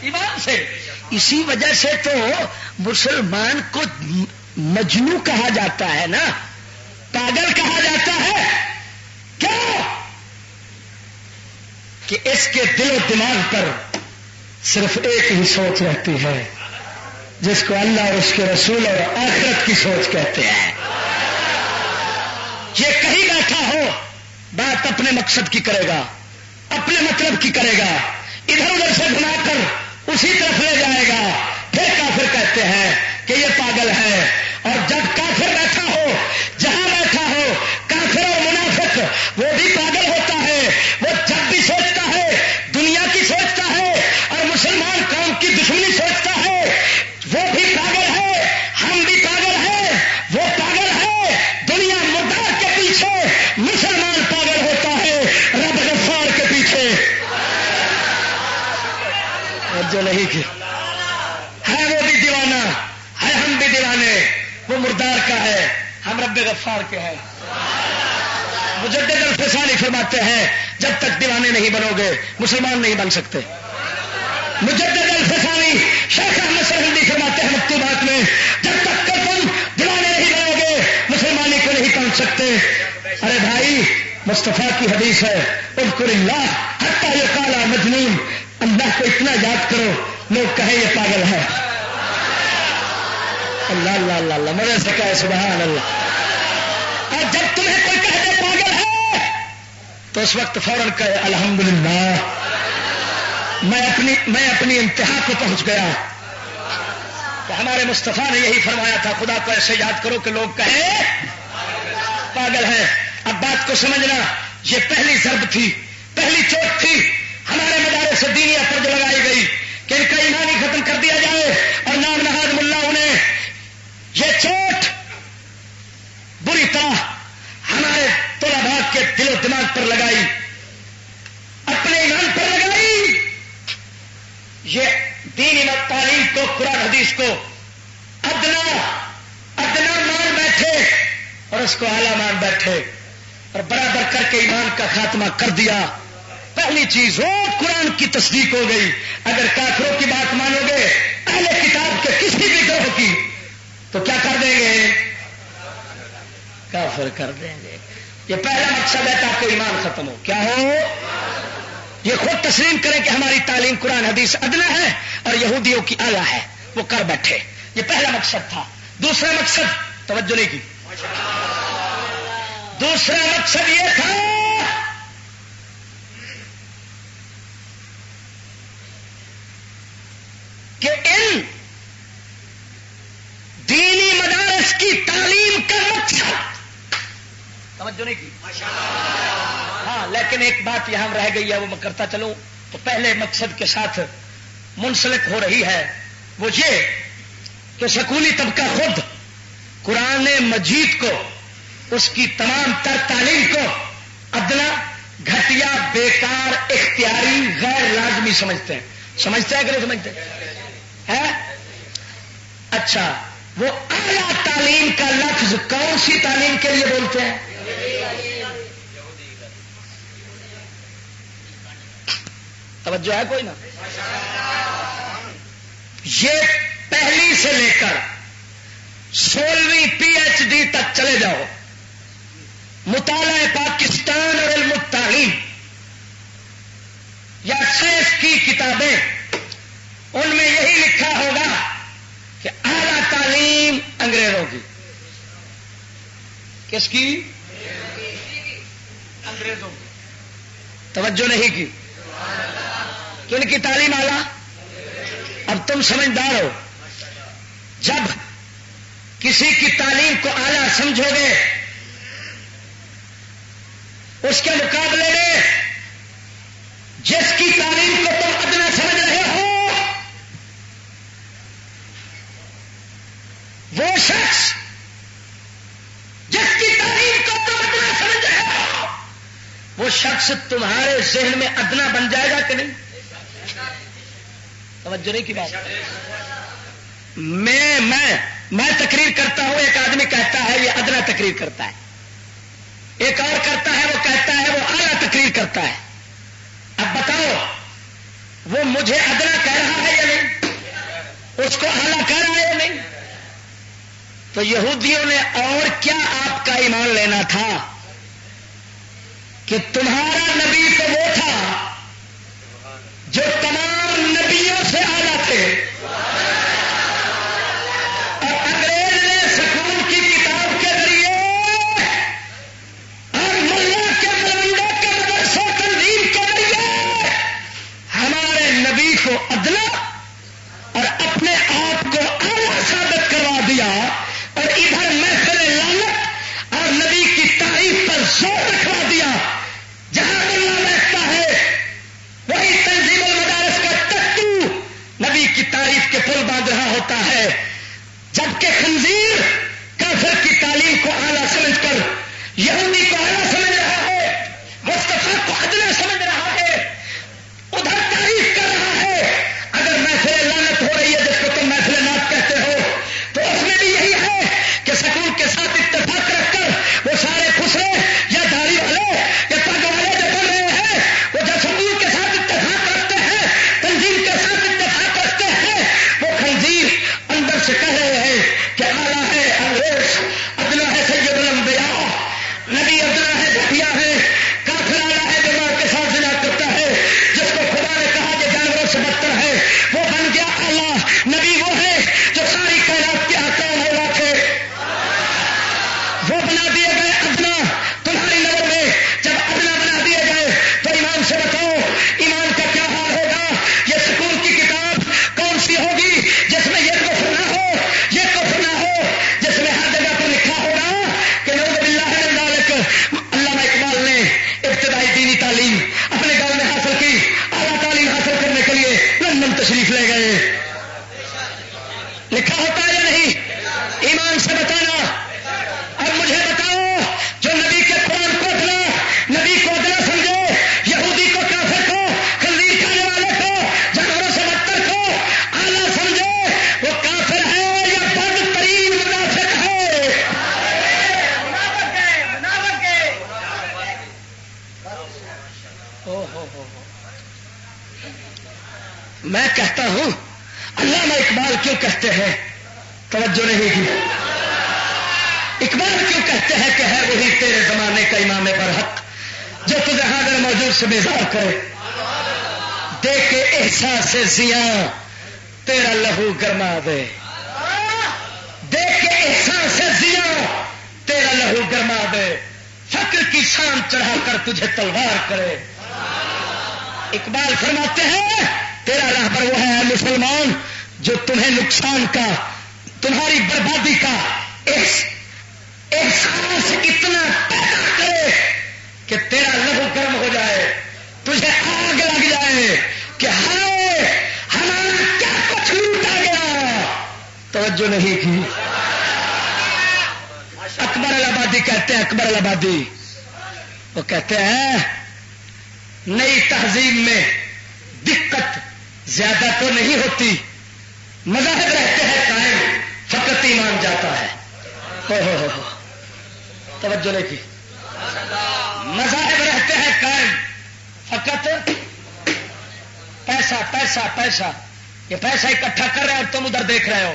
ایمان سے اسی وجہ سے تو مسلمان کو مجنو کہا جاتا ہے نا. پاگل کہا جاتا ہے کیوں؟ کہ اس کے دل و دماغ پر صرف ایک ہی سوچ رہتی ہے جس کو اللہ اور اس کے رسول اور آخرت کی سوچ کہتے ہیں. یہ کہیں بیٹھا ہو بات اپنے مقصد کی کرے گا، اپنے مطلب کی کرے گا، ادھر ادھر سے گھما کر اسی طرف لے جائے گا. پھر کافر کہتے ہیں کہ یہ پاگل ہے. اور جب کافر بیٹھا ہو، جہاں بیٹھا ہو، کافر اور منافق وہ بھی پاگل ہوتا ہے. وہ جب بھی سوچتا ہے دنیا کی سوچتا ہے اور مسلمان قوم کی دشمنی سوچتا ہے. وہ بھی پاگل ہے، ہم بھی پاگل ہیں. وہ پاگل ہے، دنیا مردار کے پیچھے، مسلمان پاگل ہوتا ہے رب غفار کے پیچھے. جو نہیں کی ہے وہ بھی دیوانہ ہے، ہم بھی دیوانے. وہ مردار کا ہے، ہم رب غفار کے ہیں. مجدد الفسانی فرماتے ہیں جب تک دیوانے نہیں بنو گے مسلمان نہیں بن سکتے. مجدد الفسانی شیخ احمد سرہندی فرماتے ہیں مکتوبات میں جب تک کہ تم دیوانے نہیں بنو گے مسلمانی کو نہیں پہنچ سکتے. ارے بھائی مصطفیٰ کی حدیث ہے اذکر اللہ حتی یقال مجنون. اللہ کو اتنا یاد کرو لوگ کہیں یہ پاگل ہے. اللہ اللہ اللہ اللہ مجھے سے کہے سبحان اللہ. اور جب تمہیں کوئی کہہ دے پاگل ہے تو اس وقت فوراً کہے الحمدللہ میں اپنی انتہا کو پہنچ گیا. کہ ہمارے مصطفیٰ نے یہی فرمایا تھا خدا کو ایسے یاد کرو کہ لوگ کہیں پاگل ہے. اب بات کو سمجھنا، یہ پہلی ضرب تھی، پہلی چوٹ تھی ہمارے مدارس دینیہ پر جو لگائی گئی کہ ان کا ایمان ہی ختم کر دیا جائے. اور نام نہاد ملاؤں نے یہ چوٹ بری طرح ہمارے طلباء کے دل و دماغ پر لگائی، اپنے ایمان پر لگائی. یہ دینی تعلیم کو، قرآن حدیث کو ادنا مان بیٹھے اور اس کو اعلیٰ مان بیٹھے اور برابر کر کے ایمان کا خاتمہ کر دیا. پہلی چیز وہ قرآن کی تصدیق ہو گئی. اگر کافروں کی بات مانو گے اہل کتاب کے کسی بھی گروہ کی تو کیا کر دیں گے؟ کافر کر دیں گے. یہ پہلا مقصد ہے تاکہ ایمان ختم ہو. کیا ہو؟ یہ خود تسلیم کریں کہ ہماری تعلیم قرآن حدیث ادنا ہے اور یہودیوں کی اعلیٰ ہے، وہ کر بیٹھے. یہ پہلا مقصد تھا. دوسرا مقصد توجہ نہیں کی. دوسرا مقصد یہ تھا کہ ان دینی مدارس کی تعلیم کا مقصد توجہ نہیں کی. ہاں لیکن ایک بات یہاں رہ گئی ہے وہ میں کرتا چلوں. تو پہلے مقصد کے ساتھ منسلک ہو رہی ہے وہ یہ کہ سکولی طبقہ خود قرآن مجید کو، اس کی تمام تر تعلیم کو ادنا، گھٹیا، بیکار، اختیاری، غیر لازمی سمجھتے ہیں. سمجھتے ہیں کہ نہیں سمجھتے ہیں؟ اچھا وہ اعلیٰ تعلیم کا لفظ کون سی تعلیم کے لیے بولتے ہیں؟ توجہ ہے کوئی نا؟ یہ پہلی سے لے کر 16ویں PhD تک چلے جاؤ، مطالعہ پاکستان اور علم التعلیم یا سائنس کی کتابیں، ان میں یہی لکھا ہوگا کہ اعلیٰ تعلیم انگریزوں کی. کس کی؟ انگریزوں کی. توجہ نہیں کی. کن کی تعلیم اعلیٰ؟ اب تم سمجھدار ہو، جب کسی کی تعلیم کو اعلیٰ سمجھو گے اس کے مقابلے میں جس کی تعلیم کو تم ادنا سمجھ رہے ہو وہ شخص جس کی تعلیم کو تم ادنا سمجھ رہے ہو وہ شخص تمہارے ذہن میں ادنا بن جائے گا کہ نہیں؟ توجہ نہیں کی بات. میں تقریر کرتا ہوں، ایک آدمی کہتا ہے یہ ادنا تقریر کرتا ہے، ایک اور کرتا ہے وہ کہتا ہے وہ اعلیٰ تقریر کرتا ہے. اب بتاؤ وہ مجھے ادنا کہہ رہا ہے یا نہیں؟ اس کو اعلیٰ کہہ رہا ہے یا نہیں؟ تو یہودیوں نے اور کیا آپ کا ایمان لینا تھا کہ تمہارا نبی تو وہ تھا جو تمام نبیوں سے اعلیٰ تھے، اور انگریز نے سکول کی کتاب کے ذریعے اور ملا کے ملنڈے کے مدرسے تنظیم کے ذریعے ہمارے نبی کو ادنا اور اپنے آپ کو اعلیٰ ثابت کروا دیا، اور ادھر محفل لعنت اور نبی کی تعریف پر زور رکھوا دیا۔ جہاں ملا بیٹھتا ہے وہی تنظیم المدارس کا ٹٹو نبی کی تعریف کے پل باندھ رہا ہوتا ہے، جبکہ خنزیر کافر کی تعلیم کو اعلیٰ سمجھ کر یہودی کو اعلیٰ سمجھ رہا ہے، مصطفیٰ کو ادنا سمجھ رہا ہے، ادھر تعریف کر رہا ہے۔ اگر محفل لعنت ہو رہی ہے جس کو تم محفل نعت کہتے ہو، تو اس میں بھی یہی ہے کہ سکول کے ساتھ اتفاق رکھ کر وہ سارے خسرے یا داڑھی والے یا پگ والے جو بن رہے ہیں، وہ جو سکول کے ساتھ اتفاق رکھتے ہیں، تنظیم کے ساتھ اتفاق رکھتے ہیں، وہ خنزیر اندر سے کہہ رہے ہیں کہ اعلیٰ ہے انگریز، ادنا ہے سید الانبیاء، نبی ادنا ہے گھٹیا ہے، کافر اعلیٰ ہے جو ماں کے ساتھ زنا کرتا ہے، جس کو خدا نے کہا کہ جانوروں سے بدتر ہے، وہ بن گیا اعلیٰ۔ نبی وہ ہے جو ساری کائنات کے حکام مولا تھے، وہ بنا دیے گئے ادنا تمہاری نظر میں۔ جب ادنا بنا دیے گئے تو ایمان سے بتاؤ ایمان کا کیا حال ہوگا؟ یہ سکول کی کتاب کون سی ہوگی جس میں یہ کفر نہ ہو، یہ کفر نہ ہو، جس میں ہر جگہ پر لکھا ہوگا کہ نعوذ باللہ من ذالک۔ علامہ اقبال نے ابتدائی دینی تعلیم اپنے گاؤں میں حاصل کی، اعلیٰ تعلیم حاصل کرنے کے لیے لندن تشریف لے گئے۔ لکھا ہوتا ہے یا نہیں؟ ایمان سے بتانا۔ اور مجھے بتاؤ جو نبی کے قرآن کو ادنا، نبی کو ادنا سمجھے، یہودی کو کافر کو، خنزیر کھانے والے کو، جانوروں سے بدتر کو اعلیٰ سمجھے، وہ کافر ہے یا بدترین منافق ہے؟ میں کہتا ہوں علامہ اقبال کیوں کہتے ہیں، توجہ نہیں کی، اقبال کیوں کہتے ہیں کہ ہے وہی تیرے زمانے کا امام برحق جو تجھے حاضر موجود سے بیزار کرے، دے کے احساس زیاں تیرا لہو گرما دے، دے کے احساس زیاں تیرا لہو گرما دے، فقر کی شان چڑھا کر تجھے تلوار کرے۔ اقبال فرماتے ہیں تیرا راہبر وہ ہے مسلمان جو تمہیں نقصان کا، تمہاری بربادی کا احساس اتنا پیدا کرے کہ تیرا لہو گرم ہو جائے، تجھے آگ لگ جائے کہ ہائے ہمارا کیا کچھ لوٹا گیا۔ توجہ نہیں کی۔ اکبر الآبادی کہتے ہیں، اکبر الآبادی وہ کہتے ہیں نئی تہذیب میں دقت زیادہ تو نہیں ہوتی، مذاہب رہتے ہیں قائم، فقط ایمان جاتا ہے۔ توجہ نہیں کی۔ مذاہب رہتے ہیں قائم، فقط پیسہ پیسہ پیسہ، یہ پیسہ اکٹھا کر رہے ہیں اور تم ادھر دیکھ رہے ہو۔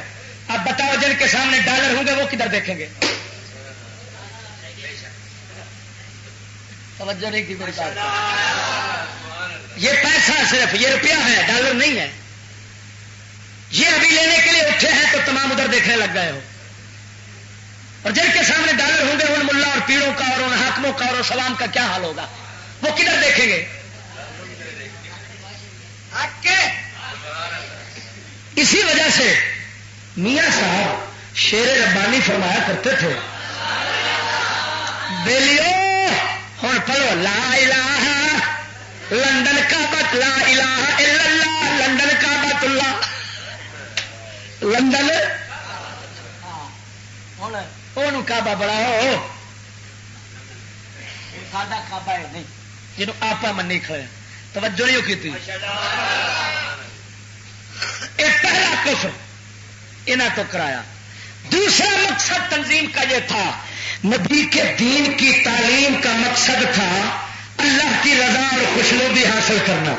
اب بتاؤ جن کے سامنے ڈالر ہوں گے وہ کدھر دیکھیں گے؟ توجہ نہیں کی میری بات۔ یہ پیسہ صرف یہ روپیہ ہے، ڈالر نہیں ہے۔ یہ ابھی لینے کے لیے اٹھے ہیں تو تمام ادھر دیکھنے لگ گئے ہو، اور جن کے سامنے ڈالر ہوں گے ان ملا اور پیڑوں کا اور ان حاکموں کا اور سلام کا کیا حال ہوگا؟ وہ کدھر دیکھیں گے؟ اسی وجہ سے میاں صاحب شیر ربانی فرمایا کرتے تھے، بیلیو ہوں پڑھو لا الہ لندن کعبۃ لا الہ الا اللہ، لندن کعبۃ اللہ، لندن وہ کعبہ بڑا ہو، سادہ کعبہ ہے نہیں جنہوں آپ منی کھڑے۔ توجہ نہیں کی تھی۔ یہ پہلا کفر انہاں تو کرایا۔ دوسرا مقصد تنظیم کا یہ تھا، نبی کے دین کی تعلیم کا مقصد تھا اللہ کی رضا اور خوشنودی حاصل کرنا۔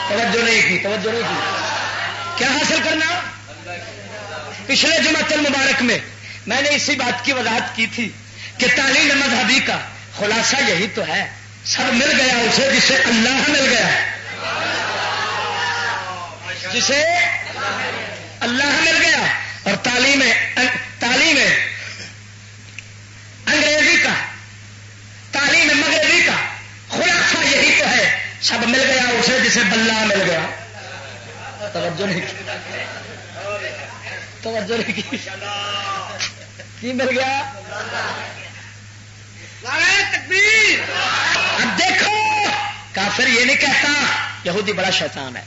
توجہ نہیں کی، توجہ نہیں کی۔ کیا حاصل کرنا؟ پچھلے جمعۃ المبارک میں نے اسی بات کی وضاحت کی تھی کہ تعلیم مذہبی کا خلاصہ یہی تو ہے، سب مل گیا اسے جسے اللہ مل گیا، جسے اللہ مل گیا. اور تعلیم انگریزی کا، تعلیم مغربی کا خلاصہ یہی تو ہے، سب مل گیا اسے جسے بلہ مل گیا. توجہ نہیں کی، توجہ نہیں کی مل گیا. تکبیر. اب دیکھو کافر یہ نہیں کہتا یہودی بڑا شیطان ہے،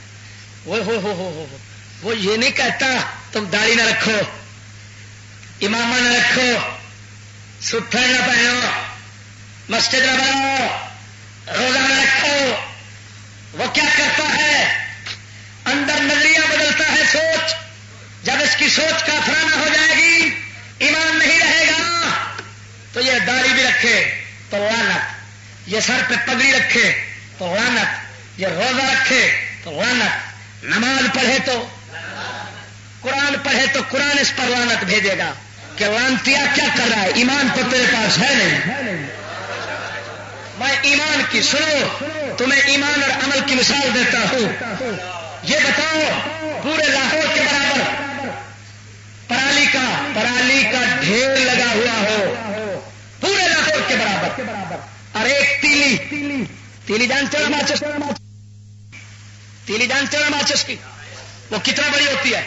وہ یہ نہیں کہتا تم داڑھی نہ رکھو، امامہ نہ رکھو، ستھر نہ پہنو، مسجد نہ بناؤ، روزہ نہ رکھو. وہ کیا کرتا ہے؟ اندر نظریہ بدلتا ہے، سوچ. جب اس کی سوچ کافرانہ ہو جائے گی، ایمان نہیں رہے گا، تو یہ داڑھی بھی رکھے تو لعنت، یہ سر پہ پگڑی رکھے تو لعنت، یہ روزہ رکھے تو لعنت، نماز پڑھے تو قرآن پڑھے تو قرآن اس پر لعنت بھیجے گا کہ لعنتیا کیا کر رہا ہے، ایمان تو تیرے پاس ہے نہیں. میں ایمان کی، سنو تمہیں ایمان اور عمل کی مثال دیتا ہوں. یہ بتاؤ پورے لاہور کے برابر پرالی کا ڈھیر لگا ہوا ہو، پورے لاہور کے برابر، اور ایک تیلی جانتے ہو ماچس، تیلی جانتے ہو ماچس کی، وہ کتنا بڑی ہوتی ہے،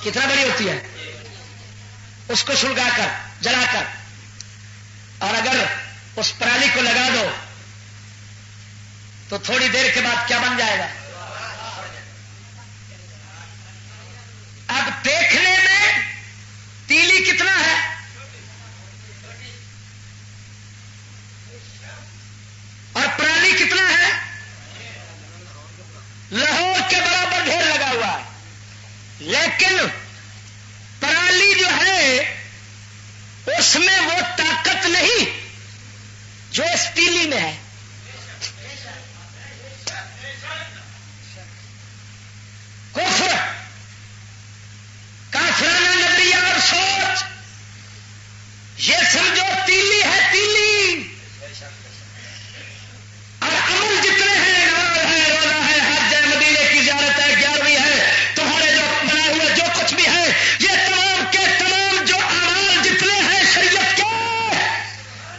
کتنا بڑی ہوتی ہے. اس کو سلگا کر جلا کر اور اگر اس پرالی کو لگا دو تو تھوڑی دیر کے بعد کیا بن جائے گا؟ اب دیکھنے میں تیلی کتنا ہے، اور پرالی کتنا ہے؟ لاہور کے برابر ڈھیر لگا ہوا ہے. لیکن پرالی جو ہے اس میں وہ طاقت نہیں جو اس تیلی میں ہے. کفر، کافرانہ نظریہ اور سوچ، یہ سمجھو تیلی ہے تیلی، اور عمل جتنے ہیں، نماز ہے، روزہ ہے، حج ہے، مدینے کی زیارت ہے، 11ویں ہے، تمہارے جو بنا ہوئے جو کچھ بھی ہے، یہ تمام کے تمام جو اعمال جتنے ہیں شریعت کے،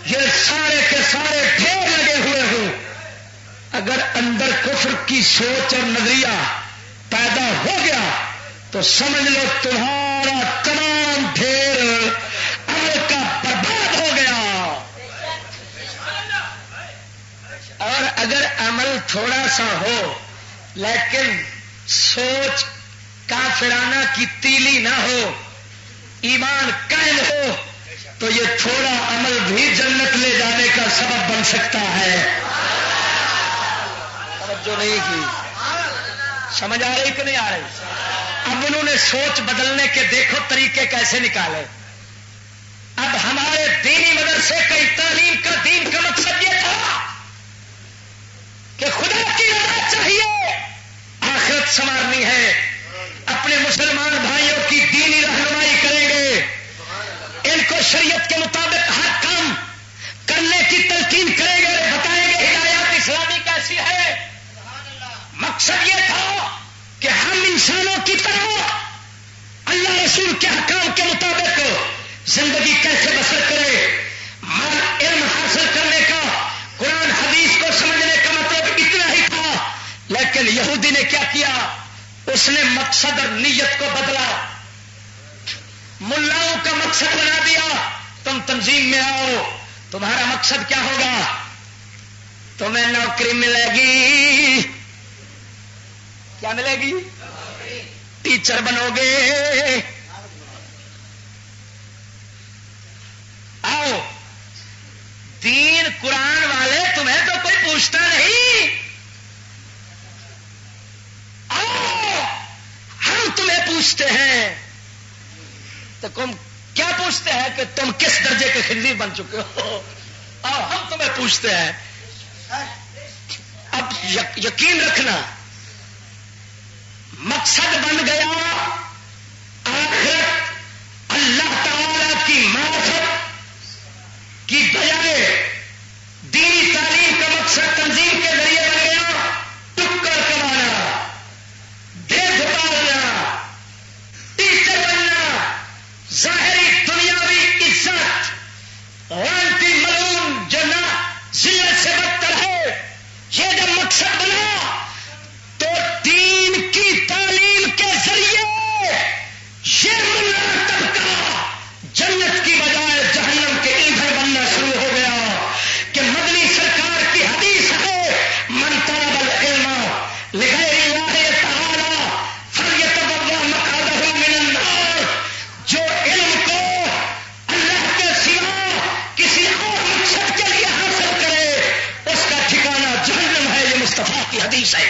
یہ سارے کے سارے ڈھیر لگے ہوئے ہوں. اگر اندر کفر کی سوچ اور نظریہ پیدا ہو گیا تو سمجھ لو تمہارا تمام ڈھیر عمل کا برباد ہو گیا. اور اگر عمل تھوڑا سا ہو لیکن سوچ کافرانہ کی تیلی نہ ہو، ایمان قائم ہو، تو یہ تھوڑا عمل بھی جنت لے جانے کا سبب بن سکتا ہے. توجہ نہیں کی، سمجھ آ رہی کہ نہیں آ رہی؟ اب انہوں نے سوچ بدلنے کے دیکھو طریقے کیسے نکالے. اب ہمارے دینی مدرسے کی تعلیم کا، دین کا مقصد یہ تھا کہ خدا کی رضا چاہیے، آخرت سنوارنی ہے، اپنے مسلمان بھائیوں کی دینی رہنمائی کریں گے، ان کو شریعت کے مطابق ہر کام کرنے کی تلقین کریں گے، بتائیں گے ہدایات اسلامی کیسی ہے. مقصد یہ تھا کہ ہم انسانوں کی طرح اللہ رسول کے حکام کے مطابق زندگی کیسے بسر کرے. علم حاصل کرنے کا، قرآن حدیث کو سمجھنے کا مطلب اتنا ہی تھا. لیکن یہودی نے کیا کیا؟ اس نے مقصد اور نیت کو بدلا، ملاؤں کا مقصد بنا دیا. تم تنظیم میں آؤ، تمہارا مقصد کیا ہوگا؟ تمہیں نوکری ملے گی. کیا ملے گی؟ ٹیچر بنو گے. آؤ، دین قرآن والے تمہیں تو کوئی پوچھتا نہیں. آؤ، ہم تمہیں پوچھتے ہیں. تو تم کیا پوچھتے ہیں کہ تم کس درجے کے خنزیر بن چکے ہو؟ آؤ، ہم تمہیں پوچھتے ہیں. اب یقین رکھنا، مقصد بن گیا آخرت کی بجائے دینی تعلیم کا مقصد تنظیم کے ذریعے بن گیا ٹکر کمانا، دیکھ پالنا، ٹیچر بننا، ظاہری دنیاوی عزت، وانتی ملون جو نہ ذلت سے بدتر ہے، یہ جب مقصد بنا تو دین کی تعلیم کے ذریعے یہ ملا طبقہ جنت کی بجائے جہنم کے ایندھن بننا شروع ہو گیا کہ مدنی سرکار کی حدیث ہے من طلب العلم لغیر اللہ تعالی فلیتبوأ مقعدہ من النار، جو علم کو اللہ کے سوا کسی اور مقصد کے لیے حاصل کرے اس کا ٹھکانہ جہنم ہے، یہ مصطفیٰ کی حدیث ہے۔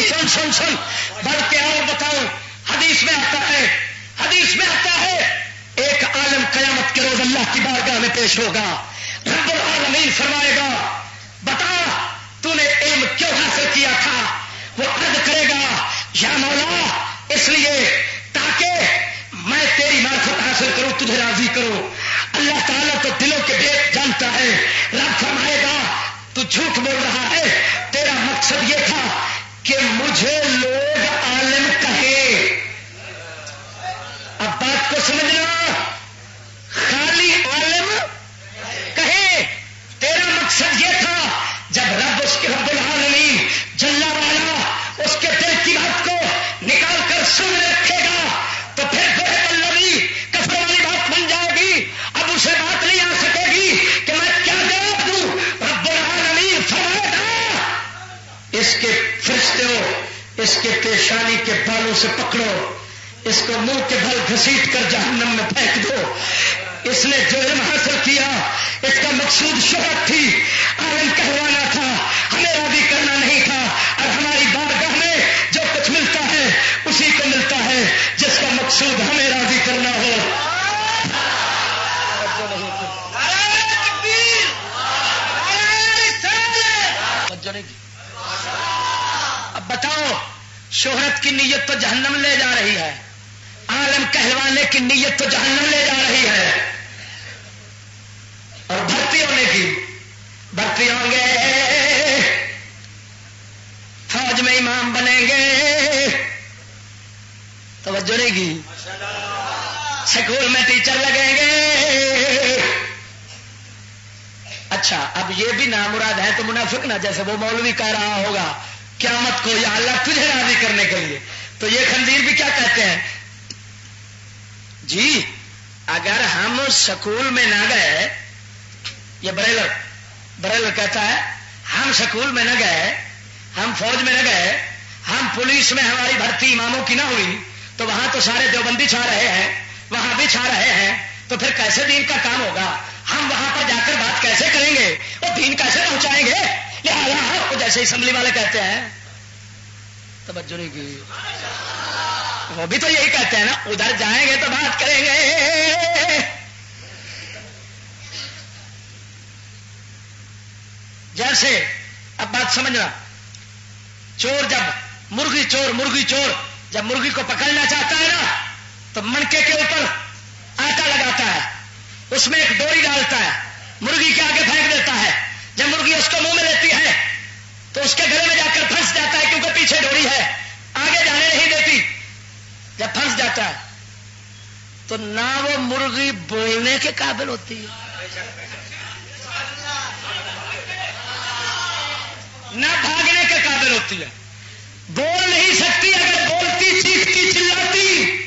سن سن سن بلکہ اور بتاؤں، حدیث میں آتا ہے، حدیث میں آتا ہے ایک عالم قیامت کے روز اللہ کی بارگاہ میں پیش ہوگا، رب العالمین فرمائے گا بتا تو نے علم کیوں حاصل کیا تھا؟ وہ عرض کرے گا یا مولا اس لیے تاکہ میں تیری معرفت حاصل کروں، تجھے راضی کروں۔ اللہ تعالیٰ تو دلوں کے بھید جانتا ہے، رب فرمائے گا تو جھوٹ بول رہا ہے، تیرا مقصد یہ تھا کہ مجھے لوگ عالم کہیں۔ اب بات کو سمجھنا، خالی عالم کہیں، تیرا مقصد یہ تھا جب رب اس کے رب العالمین جل والا اس کے دل کی بات کو نکال کر سامنے رکھے گا تو پھر بڑے پلوی کفر والی بات بن جائے گی، اب اسے بات نہیں آ سکے گی کہ میں کیا جواب دوں۔ رب العالمین فرمائے گا اس کے فرشتے ہو، اس کے پیشانی کے بالوں سے پکڑو، اس کو منہ کے بھل گھسیٹ کر جہنم میں پھینک دو۔ اس نے جو علم حاصل کیا اس کا مقصود شہرت تھی، عالم کہلانا تھا، ہمیں راضی کرنا نہیں تھا، اور ہماری بارگاہ میں جو کچھ ملتا ہے اسی کو ملتا ہے جس کا مقصود ہمیں راضی کرنا ہو۔ اب بتاؤ، شہرت کی نیت تو جہنم لے جا رہی ہے، عالم کہلوانے کی نیت تو جہنم لے جا رہی ہے، اور بھرتی ہونے کی، بھرتی ہوں گے، فوج میں امام بنیں گے، توجہ نہیں کی، سکول میں ٹیچر لگیں گے۔ اچھا اب یہ بھی نامراد ہے تو منافق نہ، جیسے وہ مولوی کہہ رہا ہوگا قیامت کو یا اللہ تجھے راضی کرنے کے لیے، تو یہ خنزیر بھی کیا کہتے ہیں جی اگر ہم سکول میں نہ گئے، یہ بریلر کہتا ہے ہم سکول میں نہ گئے، ہم فوج میں نہ گئے، ہم پولیس میں ہماری بھرتی اماموں کی نہ ہوئی تو وہاں تو سارے دیوبندی چھا رہے ہیں، وہاں بھی چھا رہے ہیں، تو پھر کیسے دین کا کام ہوگا؟ ہم وہاں پر جا کر بات کیسے کریں گے؟ وہ دین کیسے پہنچائیں گے؟ لہٰذا جیسے اسمبلی والے کہتے ہیں، توجہ نہیں کی، وہ بھی تو یہی کہتے ہیں نا، ادھر جائیں گے تو بات کریں گے۔ جیسے اب بات سمجھنا، چور جب مرغی چور جب مرغی کو پکڑنا چاہتا ہے نا تو منکے کے اوپر آٹا لگاتا ہے، اس میں ایک ڈوری ڈالتا ہے، مرغی کے آگے پھینک دیتا ہے، جب مرغی اس کو منہ میں لیتی ہے تو اس کے گلے میں جا کر پھنس جاتا ہے کیونکہ پیچھے ڈوری ہے، آگے جانے نہیں دیتی۔ جب پھنس جاتا ہے تو نہ وہ مرغی بولنے کے قابل ہوتی ہے نہ بھاگنے کے قابل ہوتی ہے، بول نہیں سکتی، اگر بولتی چیختی چلاتی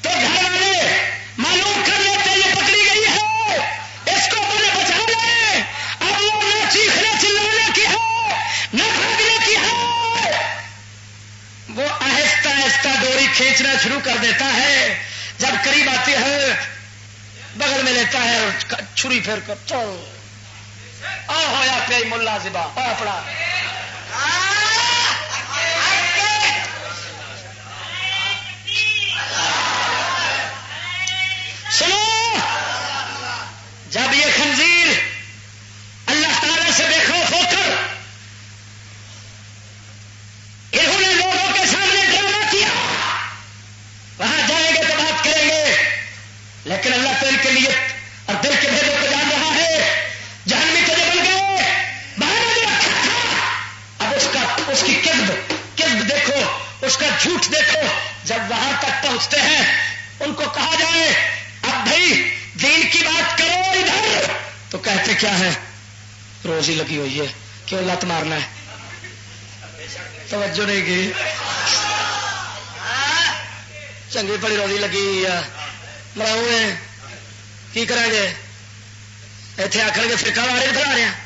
تو گھر والے معلوم کر لیتے یہ پکڑی گئی ہے، اس کو اپنے بچا لیں۔ اب وہ نہ چیخنے چلانے کی ہے نہ بھاگنے کی ہے، وہ آہستہ آہستہ ڈوری کھینچنا شروع کر دیتا ہے، جب قریب آتی ہے بغل میں لیتا ہے اور چھری پھیر کر چل آ ہویا پی ملا زبا پڑا۔ سنو، جب یہ خنزیر اللہ تعالی سے بے خوف ہو کر انہوں نے لوگوں کے سامنے ڈرامہ کیا، وہاں جائیں گے تو بات کریں گے، لیکن اللہ تو ان کے نیت اور دل کے بھیدوں کو جان رہا ہے. جہنمی تو جو بن گئے بہانا جو رکھا تھا اب اس کی کذب دیکھو, اس کا جھوٹ دیکھو. جب وہاں تک پہنچتے ہیں ان کو کہا جائے اب بھائی دین کی بات کرو ادھر, تو کہتے کیا ہے روزی لگی ہوئی ہے, کیوں لت مارنا ہے. توجہ نہیں کی, چنگی بڑی روزی لگی مراؤ کی کریں گے, اتنے آخر گے فرقہ والے کھلا رہے ہیں.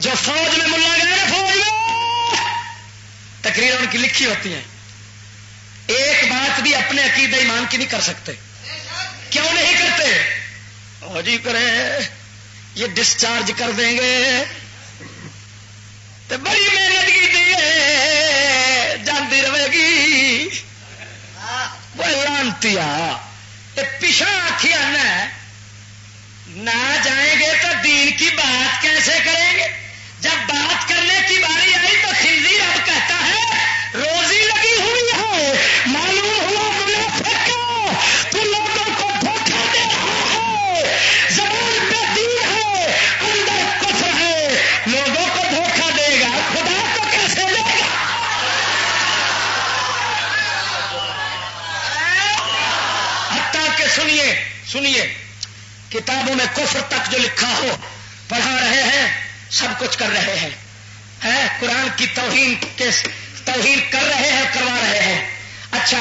جو فوج میں ملا گئے فوج میں تقریر ان کی لکھی ہوتی ہیں, ایک بات بھی اپنے عقیدہ ایمان کی نہیں کر سکتے. کیوں نہیں کرتے؟ فوجی کرے یہ ڈسچارج کر دیں گے تو بڑی محنت کی جانتی رہے گی. وہ لانتی پیچھا آخیا نہ جائیں گے تو دین کی بات کیسے کریں گے. جب بات کرنے کی باری آئی تو خنزیر اب کہتا ہے روزی لگی ہوئی ہے, معلوم ہوا منافق تو لوگوں کو دھوکہ دے رہا ہے. زبان پہ دین ہے اندر کفر ہے, لوگوں کو دھوکہ دے گا, خدا کو کیسے دے گا. حتیٰ کہ سنیے کتابوں میں کفر تک جو لکھا ہو پڑھا رہے ہیں, سب کچھ کر رہے ہیں, قرآن کی توہین کر رہے ہیں, کروا رہے ہیں. اچھا